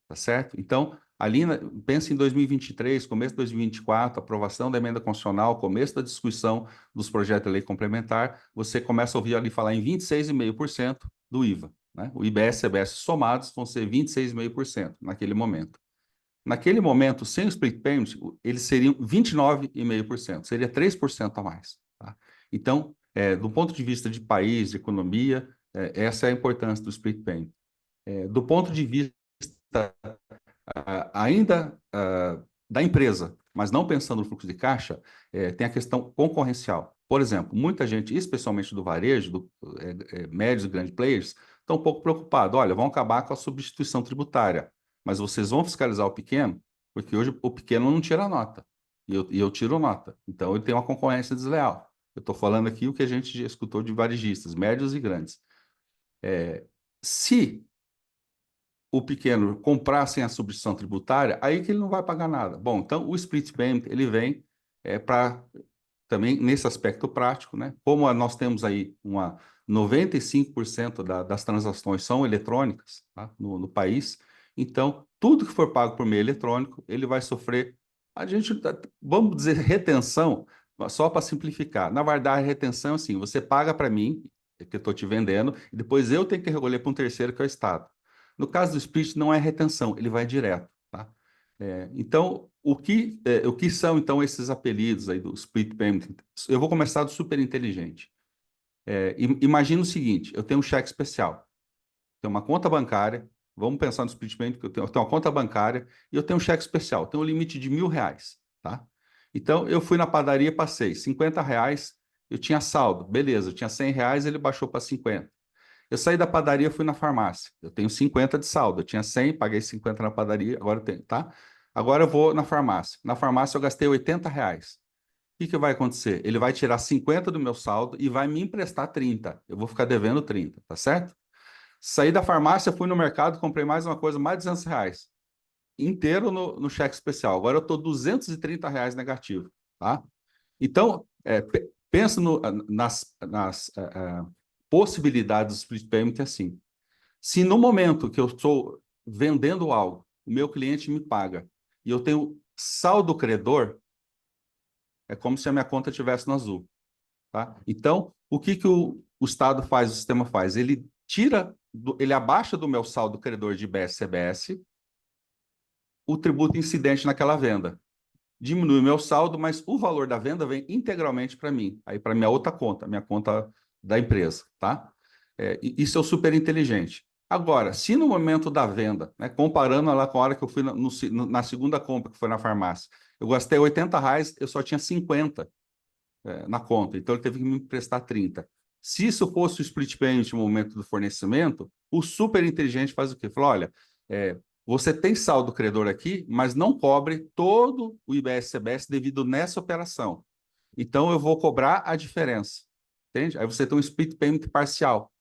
tá certo? Então, Ali, pensa em 2023, começo de 2024, aprovação da emenda constitucional, começo da discussão dos projetos de lei complementar, você começa a ouvir ali falar em 26,5% do IVA, né? O IBS e CBS somados vão ser 26,5% naquele momento. Naquele momento, sem o split payment, eles seriam 29,5%, seria 3% a mais. Tá? Então, do ponto de vista de país, de economia, essa é a importância do split payment. Do ponto de vista ainda da empresa, mas não pensando no fluxo de caixa, tem a questão concorrencial. Por exemplo, muita gente, especialmente do varejo, médios e grandes players, estão um pouco preocupados. Olha, vão acabar com a substituição tributária, mas vocês vão fiscalizar o pequeno, porque hoje o pequeno não tira nota, e eu tiro nota. Então, ele tem uma concorrência desleal. Eu estou falando aqui o que a gente já escutou de varejistas, médios e grandes. Se o pequeno comprar sem a substituição tributária, aí que ele não vai pagar nada. Bom, então o split payment, ele vem para também nesse aspecto prático, né? Como nós temos aí 95% das transações são eletrônicas, tá? no país, então tudo que for pago por meio eletrônico, ele vai sofrer, vamos dizer, retenção, só para simplificar. Na verdade, a retenção é assim, você paga para mim, que eu estou te vendendo, e depois eu tenho que recolher para um terceiro, que é o Estado. No caso do split, não é retenção, ele vai direto, tá? Então, o que são, então, esses apelidos aí do split payment? Eu vou começar do super inteligente. Imagina o seguinte, eu tenho um cheque especial, tenho uma conta bancária, vamos pensar no split payment, que eu tenho uma conta bancária e eu tenho um cheque especial, tenho um limite de R$ 1.000, tá? Então, eu fui na padaria, passei R$ 50, eu tinha saldo, beleza, eu tinha R$ 100, ele baixou para 50. Eu saí da padaria, fui na farmácia. Eu tenho 50 de saldo. Eu tinha 100, paguei 50 na padaria, agora eu tenho, tá? Agora eu vou na farmácia. Na farmácia eu gastei R$ 80. O que vai acontecer? Ele vai tirar 50 do meu saldo e vai me emprestar 30. Eu vou ficar devendo 30, tá certo? Saí da farmácia, fui no mercado, comprei mais uma coisa, mais R$ 200. Inteiro no cheque especial. Agora eu estou R$ 230 negativo, tá? Então, pensa nas possibilidades do split payment assim. Se no momento que eu estou vendendo algo, o meu cliente me paga e eu tenho saldo credor, é como se a minha conta estivesse no azul, tá? Então, o que o Estado faz, o sistema faz? Ele ele abaixa do meu saldo credor de IBS-CBS o tributo incidente naquela venda. Diminui o meu saldo, mas o valor da venda vem integralmente para mim, aí para minha outra conta, minha conta da empresa, tá? Isso é o super inteligente. Agora, se no momento da venda, né, comparando lá com a hora que eu fui na segunda compra, que foi na farmácia, eu gastei R$ 80, eu só tinha 50 na conta, então ele teve que me emprestar 30. Se isso fosse o split payment no momento do fornecimento, o super inteligente faz o quê? Fala, olha, você tem saldo credor aqui, mas não cobre todo o IBS-CBS devido nessa operação. Então, eu vou cobrar a diferença. Entende? Aí você tem um split payment parcial.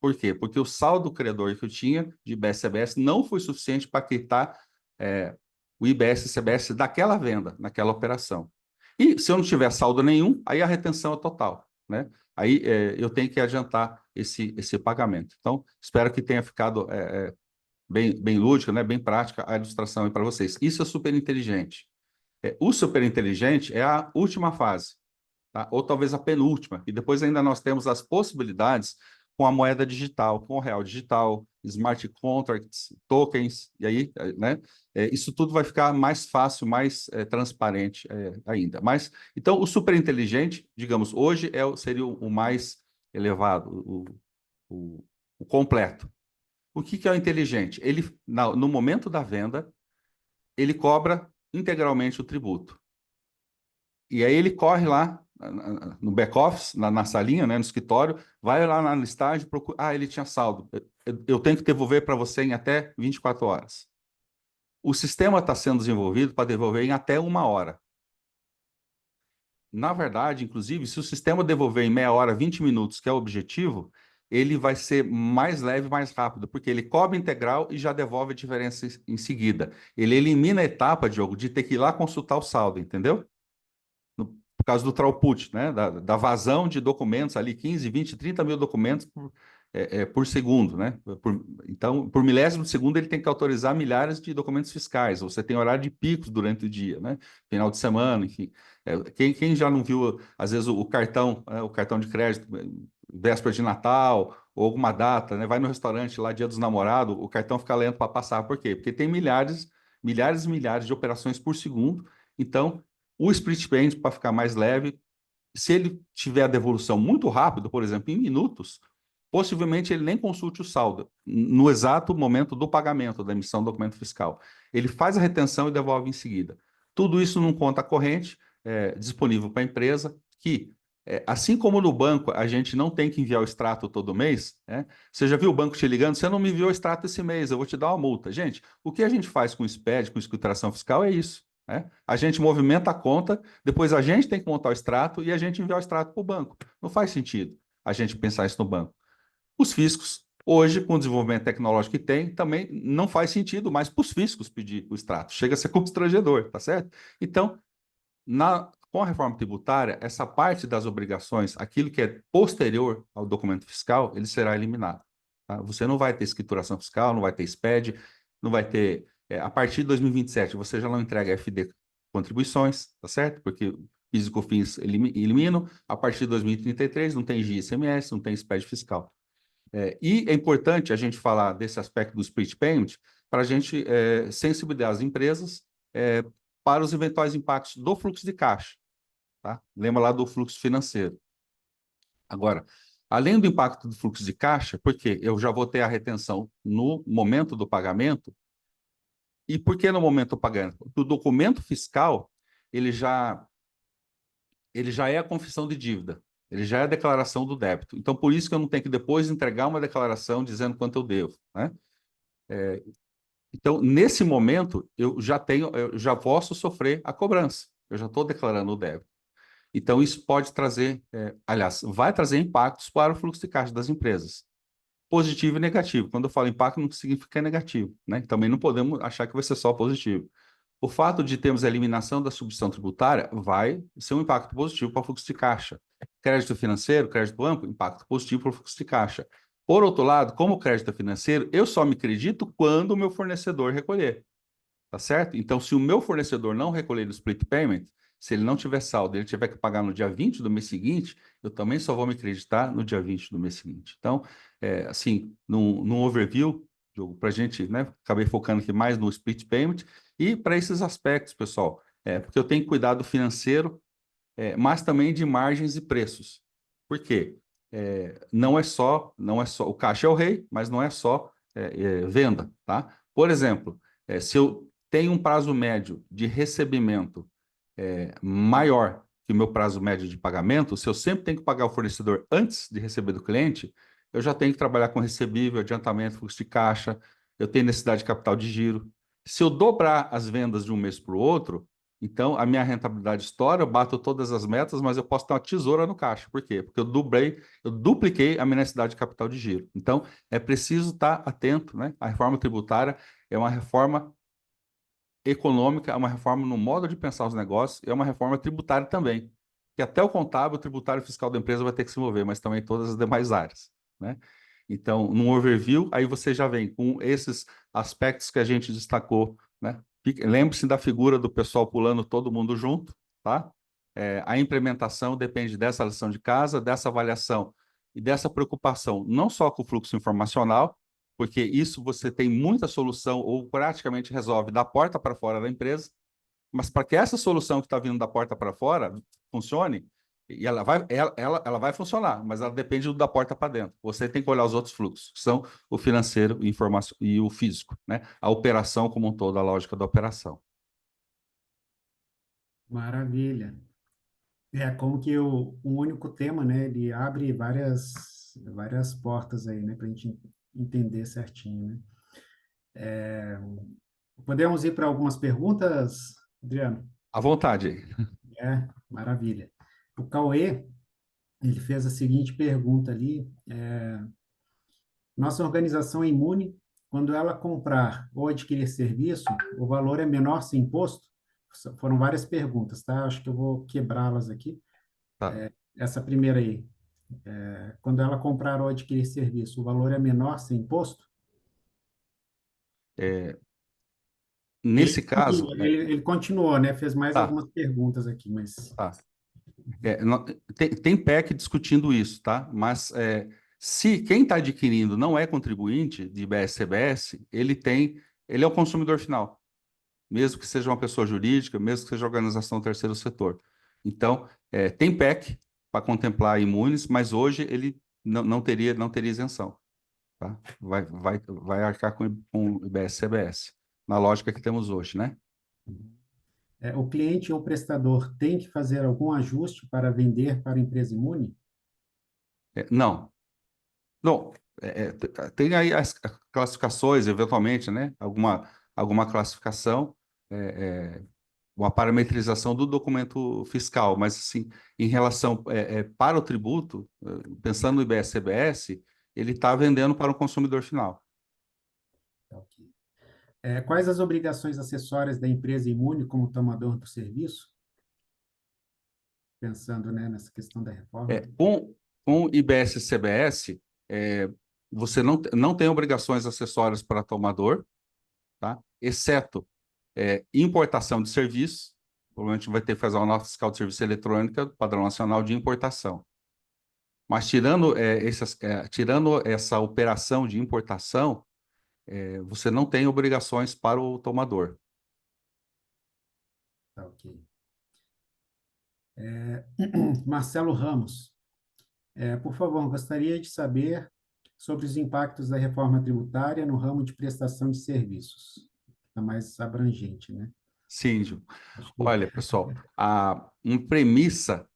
Por quê? Porque o saldo credor que eu tinha de IBS-CBS não foi suficiente para quitar o IBS-CBS daquela venda, naquela operação. E se eu não tiver saldo nenhum, aí a retenção é total, né? Aí eu tenho que adiantar esse pagamento. Então, espero que tenha ficado bem lúdica, né? Bem prática a ilustração aí para vocês. Isso é super inteligente. O super inteligente é a última fase, tá? Ou talvez a penúltima, e depois ainda nós temos as possibilidades com a moeda digital, com o real digital, smart contracts, tokens, e aí, né? Isso tudo vai ficar mais fácil, mais transparente ainda. Mas, então, o super inteligente, digamos, hoje seria o mais elevado, o completo. O que é o inteligente? Ele, no momento da venda, ele cobra integralmente o tributo. E aí ele corre lá no back-office, na salinha, né, no escritório, vai lá na listagem, procura, ele tinha saldo. Eu tenho que devolver para você em até 24 horas. O sistema está sendo desenvolvido para devolver em até 1 hora. Na verdade, inclusive, se o sistema devolver em meia hora, 20 minutos, que é o objetivo, ele vai ser mais leve, mais rápido, porque ele cobra integral e já devolve a diferença em seguida. Ele elimina a etapa, Diogo, de ter que ir lá consultar o saldo, entendeu? Por causa do throughput, né? Da vazão de documentos ali, 15, 20, 30 mil documentos por segundo, né? Então, por milésimo de segundo, ele tem que autorizar milhares de documentos fiscais. Você tem horário de picos durante o dia, né? Final de semana, enfim. Quem já não viu, às vezes, o cartão de crédito, véspera de Natal, ou alguma data, né? Vai no restaurante lá, Dia dos Namorados, o cartão fica lento para passar. Por quê? Porque tem milhares e milhares de operações por segundo. Então, o split payment, para ficar mais leve, se ele tiver a devolução muito rápido, por exemplo, em minutos, possivelmente ele nem consulte o saldo no exato momento do pagamento, da emissão do documento fiscal. Ele faz a retenção e devolve em seguida. Tudo isso num conta corrente, disponível para a empresa, que, assim como no banco, a gente não tem que enviar o extrato todo mês, né? Você já viu o banco te ligando? Você não me enviou o extrato esse mês, eu vou te dar uma multa. Gente, o que a gente faz com o SPED, com escrituração fiscal, é isso. Né? A gente movimenta a conta, depois a gente tem que montar o extrato e a gente enviar o extrato para o banco. Não faz sentido a gente pensar isso no banco. Os fiscos, hoje, com o desenvolvimento tecnológico que tem, também não faz sentido mais para os fiscos pedir o extrato. Chega a ser constrangedor, tá certo? Então, com a reforma tributária, essa parte das obrigações, aquilo que é posterior ao documento fiscal, ele será eliminado. Tá? Você não vai ter escrituração fiscal, não vai ter SPED, não vai ter. A partir de 2027, você já não entrega FD contribuições, tá certo? Porque PIS e COFINS eliminam. A partir de 2033, não tem GICMS, não tem SPED fiscal. E é importante a gente falar desse aspecto do split payment para a gente sensibilizar as empresas para os eventuais impactos do fluxo de caixa. Tá? Lembra lá do fluxo financeiro. Agora, além do impacto do fluxo de caixa, porque eu já vou ter a retenção no momento do pagamento, e por que no momento do pagamento? Porque o documento fiscal, ele já, ele já é a confissão de dívida, ele já é a declaração do débito. Então, por isso que eu não tenho que depois entregar uma declaração dizendo quanto eu devo, né? Então, nesse momento, eu já posso sofrer a cobrança. Eu já estou declarando o débito. Então, isso pode trazer, aliás, vai trazer impactos para o fluxo de caixa das empresas. Positivo e negativo. Quando eu falo impacto, não significa negativo, né? Também não podemos achar que vai ser só positivo. O fato de termos a eliminação da substituição tributária vai ser um impacto positivo para o fluxo de caixa. Crédito financeiro, crédito amplo, impacto positivo para o fluxo de caixa. Por outro lado, como crédito financeiro, eu só me acredito quando o meu fornecedor recolher. Tá certo? Então, se o meu fornecedor não recolher o split payment, se ele não tiver saldo, ele tiver que pagar no dia 20 do mês seguinte, eu também só vou me acreditar no dia 20 do mês seguinte. Então, assim, num overview, para a gente, né, acabei focando aqui mais no split payment e para esses aspectos, pessoal, porque eu tenho cuidado financeiro, mas também de margens e preços. Por quê? Não é só, o caixa é o rei, mas não é só venda, tá? Por exemplo, se eu tenho um prazo médio de recebimento maior que o meu prazo médio de pagamento, se eu sempre tenho que pagar o fornecedor antes de receber do cliente, eu já tenho que trabalhar com recebível, adiantamento, fluxo de caixa, eu tenho necessidade de capital de giro. Se eu dobrar as vendas de um mês para o outro, então a minha rentabilidade estoura, eu bato todas as metas, mas eu posso ter uma tesoura no caixa. Por quê? Porque eu dupliquei a minha necessidade de capital de giro. Então, é preciso estar atento, né? A reforma tributária é uma reforma econômica, é uma reforma no modo de pensar os negócios, é uma reforma tributária também. Que até o contábil, o tributário fiscal da empresa vai ter que se mover, mas também todas as demais áreas, né? Então, num overview, aí você já vem com esses aspectos que a gente destacou, né? Lembre-se da figura do pessoal pulando todo mundo junto, tá? A implementação depende dessa lição de casa, dessa avaliação e dessa preocupação, não só com o fluxo informacional, porque isso você tem muita solução ou praticamente resolve da porta para fora da empresa, mas para que essa solução que está vindo da porta para fora funcione, e ela vai funcionar, mas ela depende do da porta para dentro. Você tem que olhar os outros fluxos, que são o financeiro e o físico, né? A operação como um todo, a lógica da operação.
Maravilha. Como que um único tema, né, ele abre várias portas aí, né, para a gente entender certinho, né? Podemos ir para algumas perguntas, Adriano?
À vontade.
Maravilha. O Cauê, ele fez a seguinte pergunta ali: nossa organização é imune quando ela comprar ou adquirir serviço, o valor é menor sem imposto? Foram várias perguntas, tá? Acho que eu vou quebrá-las aqui.
Tá.
Essa primeira aí. Quando ela comprar ou adquirir serviço, o valor é menor sem imposto?
É,
Ele
nesse caso,
continua, ele continuou, né? Fez mais
tá,
algumas perguntas aqui, mas...
tá. Tem PEC discutindo isso, tá? Mas se quem está adquirindo não é contribuinte de IBS-CBS, ele é o consumidor final, mesmo que seja uma pessoa jurídica, mesmo que seja organização do terceiro setor. Então, tem PEC para contemplar imunes, mas hoje ele não teria isenção, tá? Vai arcar com o IBS-CBS, na lógica que temos hoje, né?
O cliente ou prestador tem que fazer algum ajuste para vender para a empresa imune?
Não, não, tem aí as classificações, eventualmente, né? Alguma classificação, é, uma parametrização do documento fiscal, mas assim, em relação para o tributo, pensando no IBS-CBS, ele está vendendo para o consumidor final.
Tá, ok. Quais as obrigações acessórias da empresa imune como tomador do serviço? Pensando, né, nessa questão da reforma.
Com o IBS-CBS, você não tem obrigações acessórias para tomador, tá? Exceto importação de serviços, provavelmente vai ter que fazer uma nota fiscal de serviço eletrônica, padrão nacional de importação. Mas tirando essa operação de importação, você não tem obrigações para o tomador.
Tá, ok. Marcelo Ramos, por favor, gostaria de saber sobre os impactos da reforma tributária no ramo de prestação de serviços. Está mais abrangente, né?
Sim, Gil.
Acho que...
Olha, pessoal, uma premissa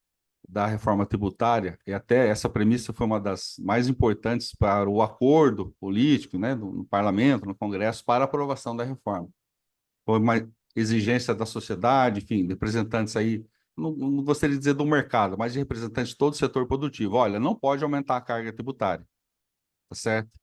da reforma tributária, e até essa premissa foi uma das mais importantes para o acordo político, né, no parlamento, no Congresso, para a aprovação da reforma. Foi uma exigência da sociedade, enfim, representantes aí, não gostaria de dizer do mercado, mas de representantes de todo o setor produtivo. Olha, não pode aumentar a carga tributária, tá certo?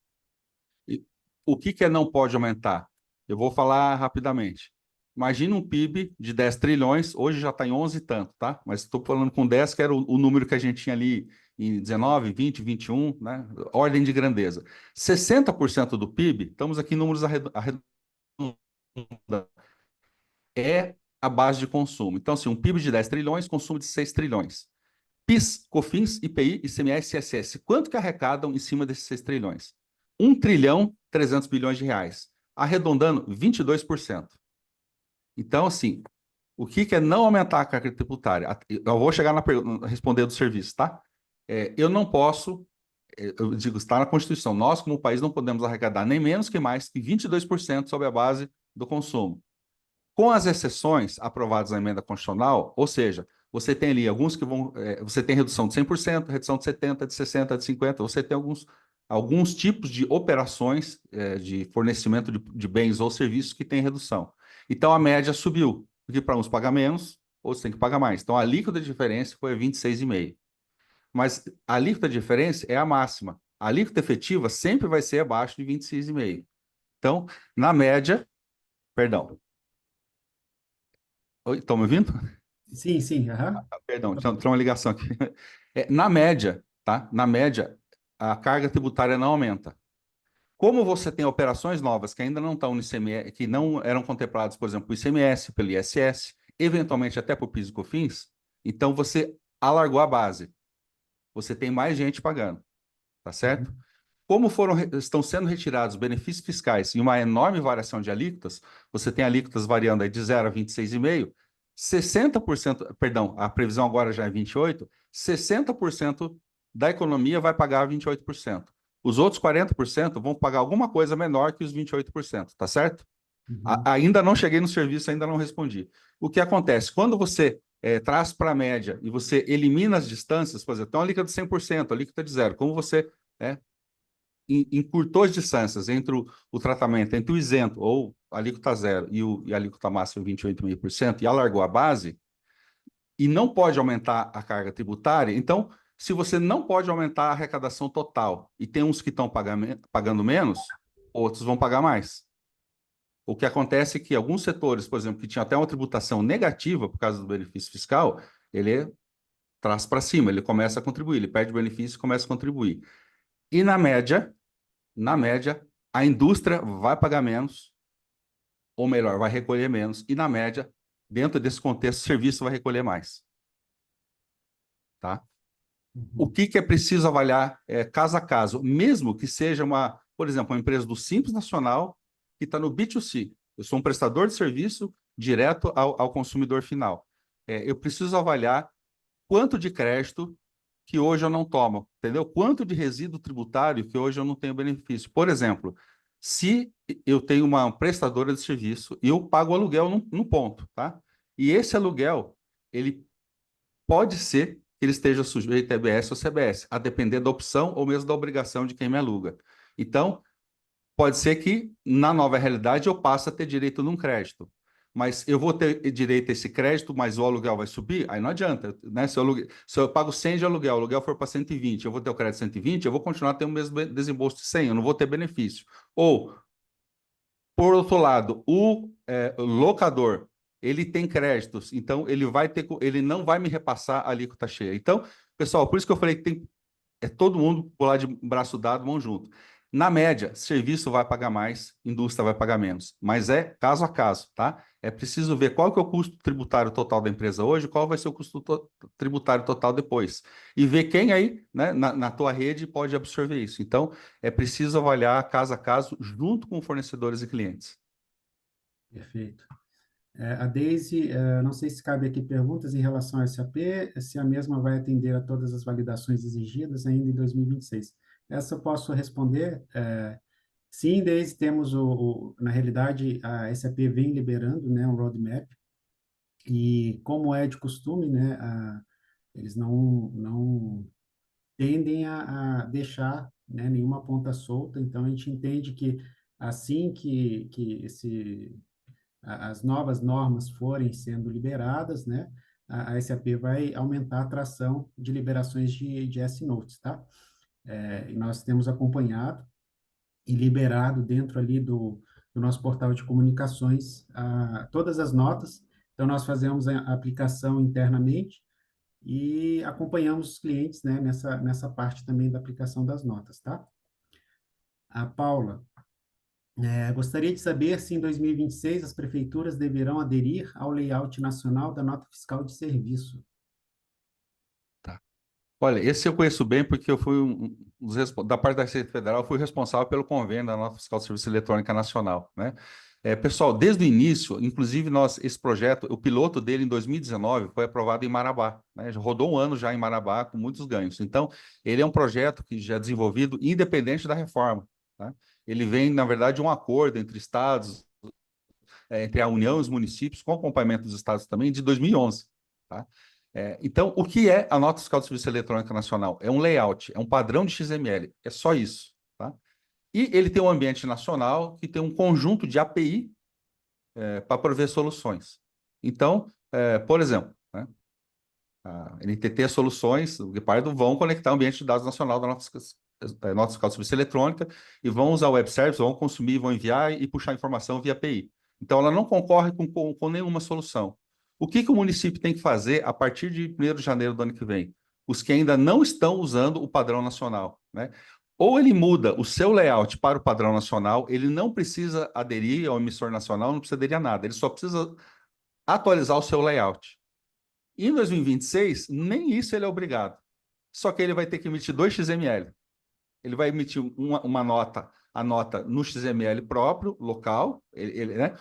E o que não pode aumentar? Eu vou falar rapidamente. Imagina um PIB de 10 trilhões, hoje já está em 11 e tanto, tá? Mas estou falando com 10, que era o número que a gente tinha ali em 19, 20, 21, né? Ordem de grandeza. 60% do PIB, estamos aqui em números arredondados, é a base de consumo. Então, assim, um PIB de 10 trilhões, consumo de 6 trilhões. PIS, COFINS, IPI, ICMS e ISS. Quanto que arrecadam em cima desses 6 trilhões? 1 trilhão 300 bilhões de reais. Arredondando, 22%. Então, assim, o que é não aumentar a carga tributária? Eu vou chegar responder do serviço, tá? Eu não posso, eu digo, está na Constituição, nós, como país, não podemos arrecadar nem menos que mais que 22% sobre a base do consumo. Com as exceções aprovadas na emenda constitucional, ou seja, você tem ali alguns que vão. Você tem redução de 100%, redução de 70%, de 60%, de 50%. Você tem alguns tipos de operações de fornecimento de bens ou serviços que tem redução. Então a média subiu, porque para uns paga menos, outros têm que pagar mais. Então a alíquota de diferença foi 26,5%. Mas a alíquota de diferença é a máxima. A alíquota efetiva sempre vai ser abaixo de 26,5%. Então, na média, perdão. Oi, estão me ouvindo?
Sim, sim, aham.
Perdão, tinha uma ligação aqui. Na média, tá? Na média, a carga tributária não aumenta. Como você tem operações novas que ainda não estão no ICMS, que não eram contempladas, por exemplo, pelo ICMS, pelo ISS, eventualmente até por PIS e COFINS, então você alargou a base. Você tem mais gente pagando, tá certo?
Uhum.
Como estão sendo retirados benefícios fiscais e uma enorme variação de alíquotas, você tem alíquotas variando aí de 0 a 26,5%, 60%, perdão, a previsão agora já é 28%, 60% da economia vai pagar 28%. Os outros 40% vão pagar alguma coisa menor que os 28%, tá certo?
Uhum.
Ainda não cheguei no serviço, ainda não respondi. O que acontece? Quando você traz para a média e você elimina as distâncias, por exemplo, tem uma alíquota de 100%, alíquota de zero, como você encurtou as distâncias entre o tratamento, entre o isento, ou alíquota zero, e a alíquota máxima 28,5%, e alargou a base, e não pode aumentar a carga tributária, então, se você não pode aumentar a arrecadação total, e tem uns que estão pagando menos, outros vão pagar mais. O que acontece é que alguns setores, por exemplo, que tinham até uma tributação negativa por causa do benefício fiscal, ele traz para cima, ele começa a contribuir, ele perde benefício e começa a contribuir. E na média, a indústria vai pagar menos, ou melhor, vai recolher menos, e na média, dentro desse contexto, o serviço vai recolher mais, tá? O
Uhum.
que é preciso avaliar caso a caso, mesmo que seja por exemplo, uma empresa do Simples Nacional que está no B2C. Eu sou um prestador de serviço direto ao consumidor final. Eu preciso avaliar quanto de crédito que hoje eu não tomo, entendeu? Quanto de resíduo tributário que hoje eu não tenho benefício. Por exemplo, se eu tenho uma prestadora de serviço e eu pago aluguel num ponto, tá? E esse aluguel, ele pode ser que ele esteja sujeito a EBS ou CBS, a depender da opção ou mesmo da obrigação de quem me aluga. Então, pode ser que, na nova realidade, eu passe a ter direito num crédito. Mas eu vou ter direito a esse crédito, mas o aluguel vai subir? Aí não adianta, né? Se eu pago 100 de aluguel, o aluguel for para 120, eu vou ter o crédito 120, eu vou continuar tendo o mesmo desembolso de 100, eu não vou ter benefício. Ou, por outro lado, o locador, ele tem créditos, então ele não vai me repassar a alíquota cheia. Então, pessoal, por isso que eu falei que todo mundo pular de braço dado, mão junto. Na média, serviço vai pagar mais, indústria vai pagar menos, mas é caso a caso, tá? É preciso ver qual que é o custo tributário total da empresa hoje, qual vai ser o custo tributário total depois. E ver quem aí, né, na tua rede pode absorver isso. Então, é preciso avaliar caso a caso, junto com fornecedores e clientes.
Perfeito. A Daisy, não sei se cabe aqui perguntas em relação ao SAP, se a mesma vai atender a todas as validações exigidas ainda em 2026. Essa eu posso responder. Sim, Daisy, temos na realidade, a SAP vem liberando, né, um roadmap, e como é de costume, né, eles não tendem a deixar, né, nenhuma ponta solta, então a gente entende que assim que as novas normas forem sendo liberadas, né, a SAP vai aumentar a tração de liberações de S-Notes, tá? E nós temos acompanhado e liberado dentro ali do nosso portal de comunicações todas as notas. Então, nós fazemos a aplicação internamente e acompanhamos os clientes, né, nessa parte também da aplicação das notas, tá? A Paula, gostaria de saber se em 2026 as prefeituras deverão aderir ao layout nacional da nota fiscal de serviço.
Tá. Olha, esse eu conheço bem porque eu fui da parte da Receita Federal, eu fui responsável pelo convênio da Nota Fiscal de Serviço Eletrônica Nacional, né? Pessoal, desde o início, inclusive esse projeto, o piloto dele em 2019 foi aprovado em Marabá, né? Já rodou um ano já em Marabá com muitos ganhos. Então, ele é um projeto que já é desenvolvido independente da reforma, tá? Ele vem, na verdade, de um acordo entre estados, entre a União e os municípios, com acompanhamento dos estados também, de 2011, tá? Então, o que é a Nota Fiscal de Serviço Eletrônica Nacional? É um layout, é um padrão de XML, é só isso, tá? E ele tem um ambiente nacional que tem um conjunto de API para prover soluções. Então, por exemplo, né, a NTT Soluções, o Guepardo, vão conectar o ambiente de dados nacional da Nota Fiscal de Serviço Eletrônica e vão usar o web service, vão consumir, vão enviar e puxar informação via API. Então, ela não concorre com nenhuma solução. O que o município tem que fazer a partir de 1º de janeiro do ano que vem? Os que ainda não estão usando o padrão nacional, né? Ou ele muda o seu layout para o padrão nacional, ele não precisa aderir ao emissor nacional, não precisa aderir a nada, ele só precisa atualizar o seu layout. E em 2026, nem isso ele é obrigado. Só que ele vai ter que emitir 2 XML. Ele vai emitir uma nota, a nota no XML próprio, local. Né?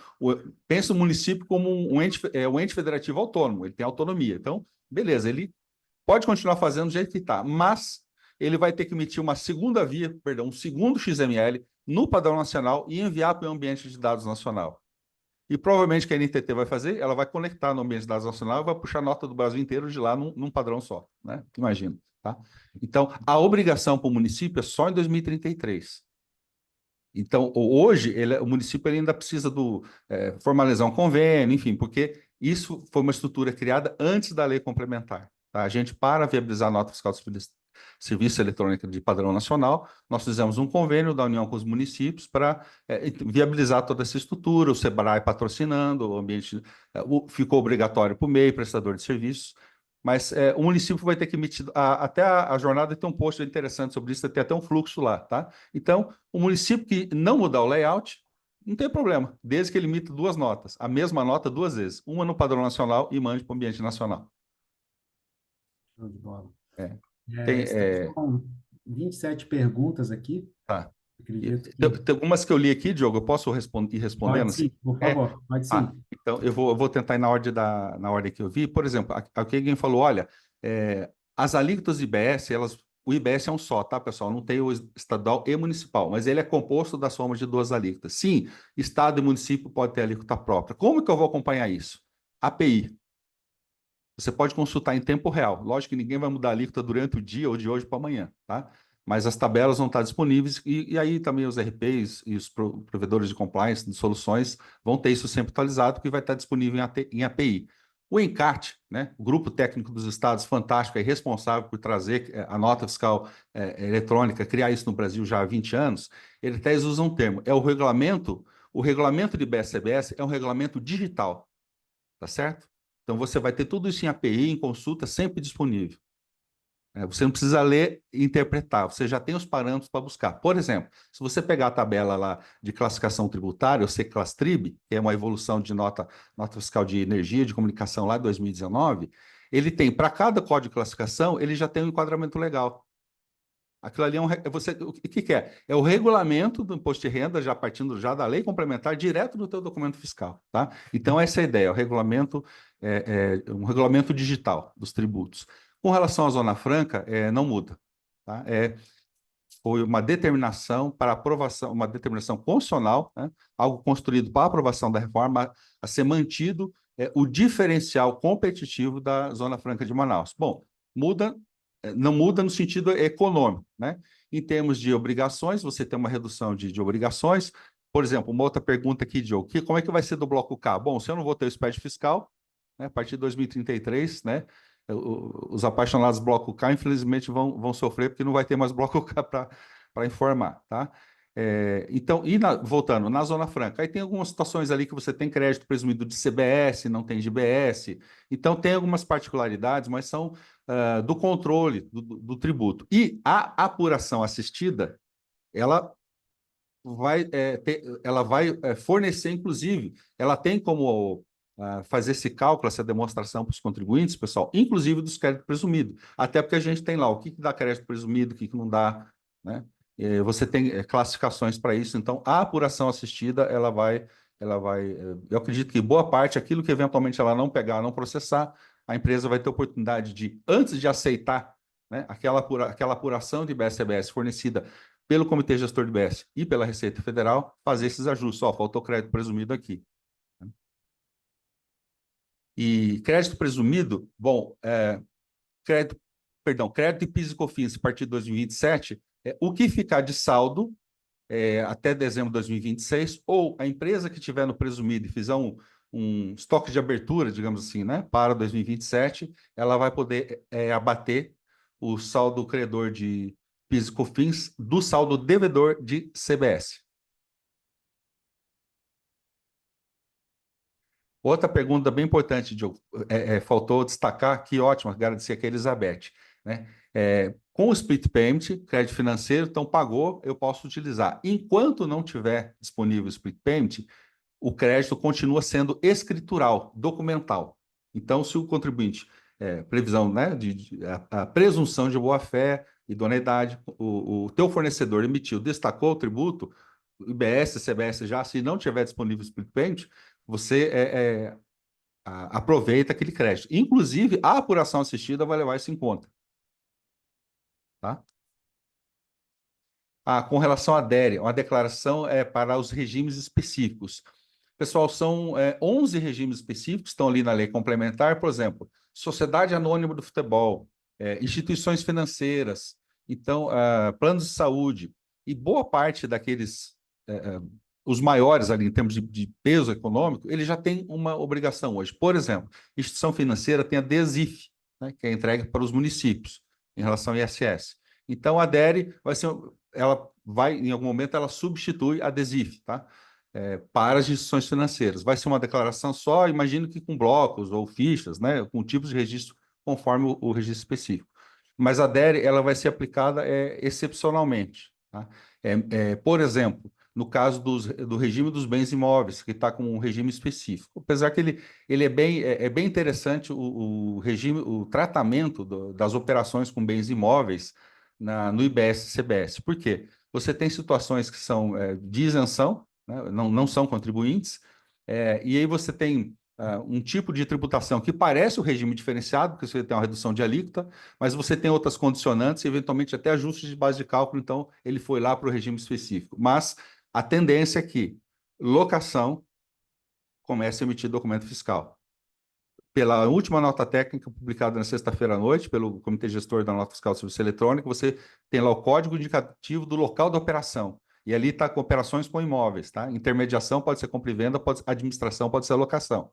Pensa o município como um ente federativo autônomo, ele tem autonomia. Então, beleza, ele pode continuar fazendo do jeito que está, mas ele vai ter que emitir um segundo XML no padrão nacional e enviar para o ambiente de dados nacional. E provavelmente o que a NTT vai fazer, ela vai conectar no ambiente de dados nacional e vai puxar nota do Brasil inteiro de lá num padrão só, né? Imagina, tá? Então, a obrigação para o município é só em 2033. Então, hoje, o município ele ainda precisa formalizar um convênio, enfim, porque isso foi uma estrutura criada antes da lei complementar. Tá? A gente, para viabilizar a nota fiscal de serviço eletrônico de padrão nacional, nós fizemos um convênio da União com os municípios para viabilizar toda essa estrutura, o SEBRAE patrocinando, o ambiente ficou obrigatório para o MEI, prestador de serviços, Mas o município vai ter que emitir, até a jornada tem um post interessante sobre isso, tem até um fluxo lá, tá? Então, o município que não mudar o layout, não tem problema, desde que ele emita duas notas, a mesma nota duas vezes, uma no padrão nacional e mande para o ambiente nacional.
Show de bola.
É.
Estamos com 27 perguntas aqui.
Tá.
Acredito
Tem,
que...
tem algumas que eu li aqui, Diogo, eu posso ir
Pode
respondendo assim?
sim, por favor, pode sim.
Então eu vou tentar ir na ordem que eu vi. Por exemplo, aqui alguém falou, olha, as alíquotas de IBS, o IBS é um só, tá, pessoal? Não tem o estadual e municipal, mas ele é composto da soma de duas alíquotas. Sim, estado e município pode ter alíquota própria. Como que eu vou acompanhar isso? API. Você pode consultar em tempo real. Lógico que ninguém vai mudar a alíquota durante o dia ou de hoje para amanhã, tá? Mas as tabelas vão estar disponíveis e aí também os RPs e os provedores de compliance, de soluções, vão ter isso sempre atualizado, porque vai estar disponível em API. O ENCAT, né, o Grupo Técnico dos Estados, fantástico, é responsável por trazer a nota fiscal eletrônica, criar isso no Brasil já há 20 anos, eles usam um termo, é o regulamento de BSBS é um regulamento digital, tá certo? Então, você vai ter tudo isso em API, em consulta, sempre disponível. Você não precisa ler e interpretar, você já tem os parâmetros para buscar. Por exemplo, se você pegar a tabela lá de classificação tributária, o CCLASTRIB, que é uma evolução de nota fiscal de energia, de comunicação lá de 2019, ele tem, para cada código de classificação, ele já tem um enquadramento legal. Aquilo ali o que é? É o regulamento do imposto de renda, já partindo já da lei complementar, direto no teu documento fiscal, tá? Então, essa é a ideia, o regulamento, um regulamento digital dos tributos. Com relação à Zona Franca, não muda, tá? Foi uma determinação para aprovação, uma determinação constitucional, né? Algo construído para aprovação da reforma, a ser mantido o diferencial competitivo da Zona Franca de Manaus. Bom, não muda no sentido econômico, né? Em termos de obrigações, você tem uma redução de obrigações. Por exemplo, uma outra pergunta aqui, Diogo, como é que vai ser do bloco K? Bom, se eu não vou ter o SPED fiscal, né, a partir de 2033, né, os apaixonados do bloco K, infelizmente, vão sofrer, porque não vai ter mais bloco K para informar, tá? Então, voltando, na Zona Franca, aí tem algumas situações ali que você tem crédito presumido de CBS, não tem de IBS, então tem algumas particularidades, mas são do controle do tributo. E a apuração assistida, ela vai fornecer, inclusive, ela tem como fazer esse cálculo, essa demonstração para os contribuintes, pessoal, inclusive dos créditos presumidos. Até porque a gente tem lá o que dá crédito presumido, o que não dá, né? Você tem classificações para isso. Então, a apuração assistida, eu acredito que boa parte, aquilo que eventualmente ela não pegar, não processar, a empresa vai ter oportunidade de, antes de aceitar, né, aquela apuração de BSBS fornecida pelo Comitê Gestor de BS e pela Receita Federal, fazer esses ajustes. Faltou crédito presumido aqui. E crédito presumido, bom, crédito de PIS e COFINS a partir de 2027, o que ficar de saldo até dezembro de 2026, ou a empresa que tiver no presumido e fizer um estoque de abertura, digamos assim, né, para 2027, ela vai poder abater o saldo credor de PIS e COFINS do saldo devedor de CBS. Outra pergunta bem importante, Diogo, faltou destacar, que ótimo, agradecer aqui a Elizabeth, né? Com o split payment, crédito financeiro, então pagou, eu posso utilizar. Enquanto não tiver disponível o split payment, o crédito continua sendo escritural, documental. Então, se o contribuinte, previsão, né, a presunção de boa-fé, idoneidade, o teu fornecedor emitiu, destacou o tributo, IBS, CBS já, se não tiver disponível o split payment, você aproveita aquele crédito. Inclusive, a apuração assistida vai levar isso em conta. Tá? Com relação à DERE, uma declaração para os regimes específicos. Pessoal, são 11 regimes específicos, estão ali na lei complementar, por exemplo, Sociedade Anônima do Futebol, instituições financeiras, então, planos de saúde, e boa parte daqueles, os maiores ali em termos de peso econômico, ele já tem uma obrigação hoje. Por exemplo, instituição financeira tem a DESIF, né, que é entregue para os municípios, em relação ao ISS. Então, a DERE em algum momento, ela substitui a DESIF, tá? Para as instituições financeiras. Vai ser uma declaração só, imagino que com blocos ou fichas, né, com tipos de registro conforme o registro específico. Mas a DERE, ela vai ser aplicada excepcionalmente, tá? Por exemplo, no caso do regime dos bens imóveis, que está com um regime específico. Apesar que ele é bem interessante o regime, o tratamento das operações com bens imóveis no IBS-CBS. Por quê? Você tem situações que são de isenção, né? Não são contribuintes, e aí você tem um tipo de tributação que parece o regime diferenciado, porque você tem uma redução de alíquota, mas você tem outras condicionantes e, eventualmente, até ajustes de base de cálculo, então ele foi lá para o regime específico. Mas a tendência é que locação comece a emitir documento fiscal. Pela última nota técnica publicada na sexta-feira à noite, pelo Comitê Gestor da Nota Fiscal de Serviço Eletrônico, você tem lá o código indicativo do local da operação. E ali está com operações com imóveis, tá? Intermediação pode ser compra e venda, administração pode ser locação.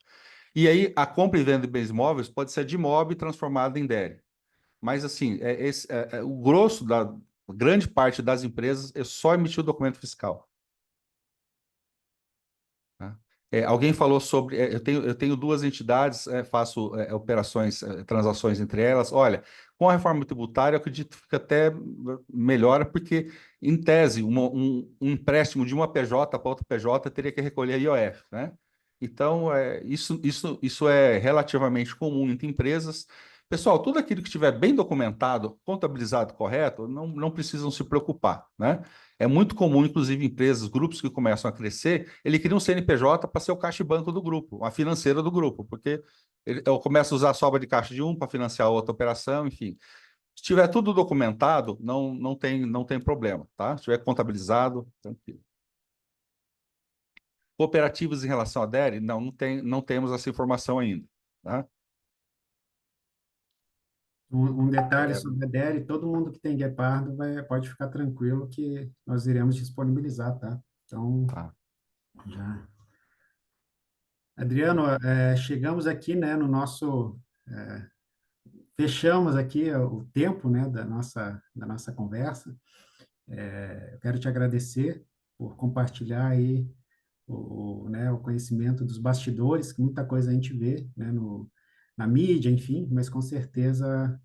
E aí, a compra e venda de bens imóveis pode ser de imóvel transformado em DER. Mas, assim, o grosso da grande parte das empresas é só emitir o documento fiscal. Tá? Alguém falou sobre. Eu tenho duas entidades, faço operações, transações entre elas. Olha, com a reforma tributária, eu acredito que fica até melhor, porque, em tese, um empréstimo de uma PJ para outra PJ teria que recolher IOF, né? Então, isso é relativamente comum entre empresas. Pessoal, tudo aquilo que estiver bem documentado, contabilizado correto, não precisam se preocupar, né? É muito comum, inclusive, empresas, grupos que começam a crescer, ele cria um CNPJ para ser o caixa e banco do grupo, a financeira do grupo, porque eu começo a usar a sobra de caixa de um para financiar outra operação, enfim. Se tiver tudo documentado, não tem problema, tá? Se tiver contabilizado, tranquilo. Cooperativas em relação à DERE? Não temos essa informação ainda, tá?
Um detalhe
É,
sobre a DER, todo mundo que tem Guepardo pode ficar tranquilo que nós iremos disponibilizar, tá? Então,
tá.
já. Adriano, chegamos aqui, né, no nosso, fechamos aqui o tempo, né, da nossa conversa. Eu quero te agradecer por compartilhar aí né, o conhecimento dos bastidores, que muita coisa a gente vê, né, na mídia, enfim, mas com certeza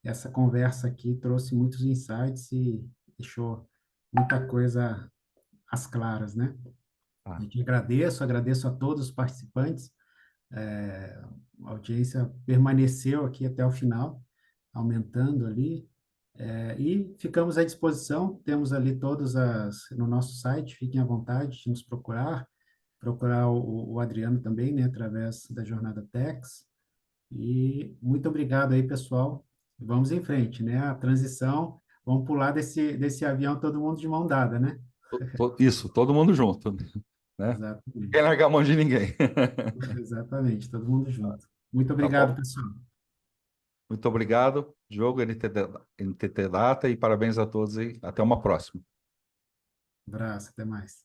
essa conversa aqui trouxe muitos insights e deixou muita coisa às claras, né?
Tá.
Eu te agradeço a todos os participantes. A audiência permaneceu aqui até o final, aumentando ali. E ficamos à disposição, temos ali no nosso site, fiquem à vontade de nos procurar o Adriano também, né, através da Jornada Tex. E muito obrigado aí, pessoal. Vamos em frente, né? A transição, vamos pular desse avião todo mundo de mão dada, né?
Isso, todo mundo junto, né? Ninguém
Exatamente.
largar a mão de ninguém.
Exatamente, todo mundo junto. Muito
Tá
obrigado,
bom?
pessoal.
Muito obrigado, Diogo, NTT Data, e parabéns a todos e até uma próxima.
Abraço, até mais.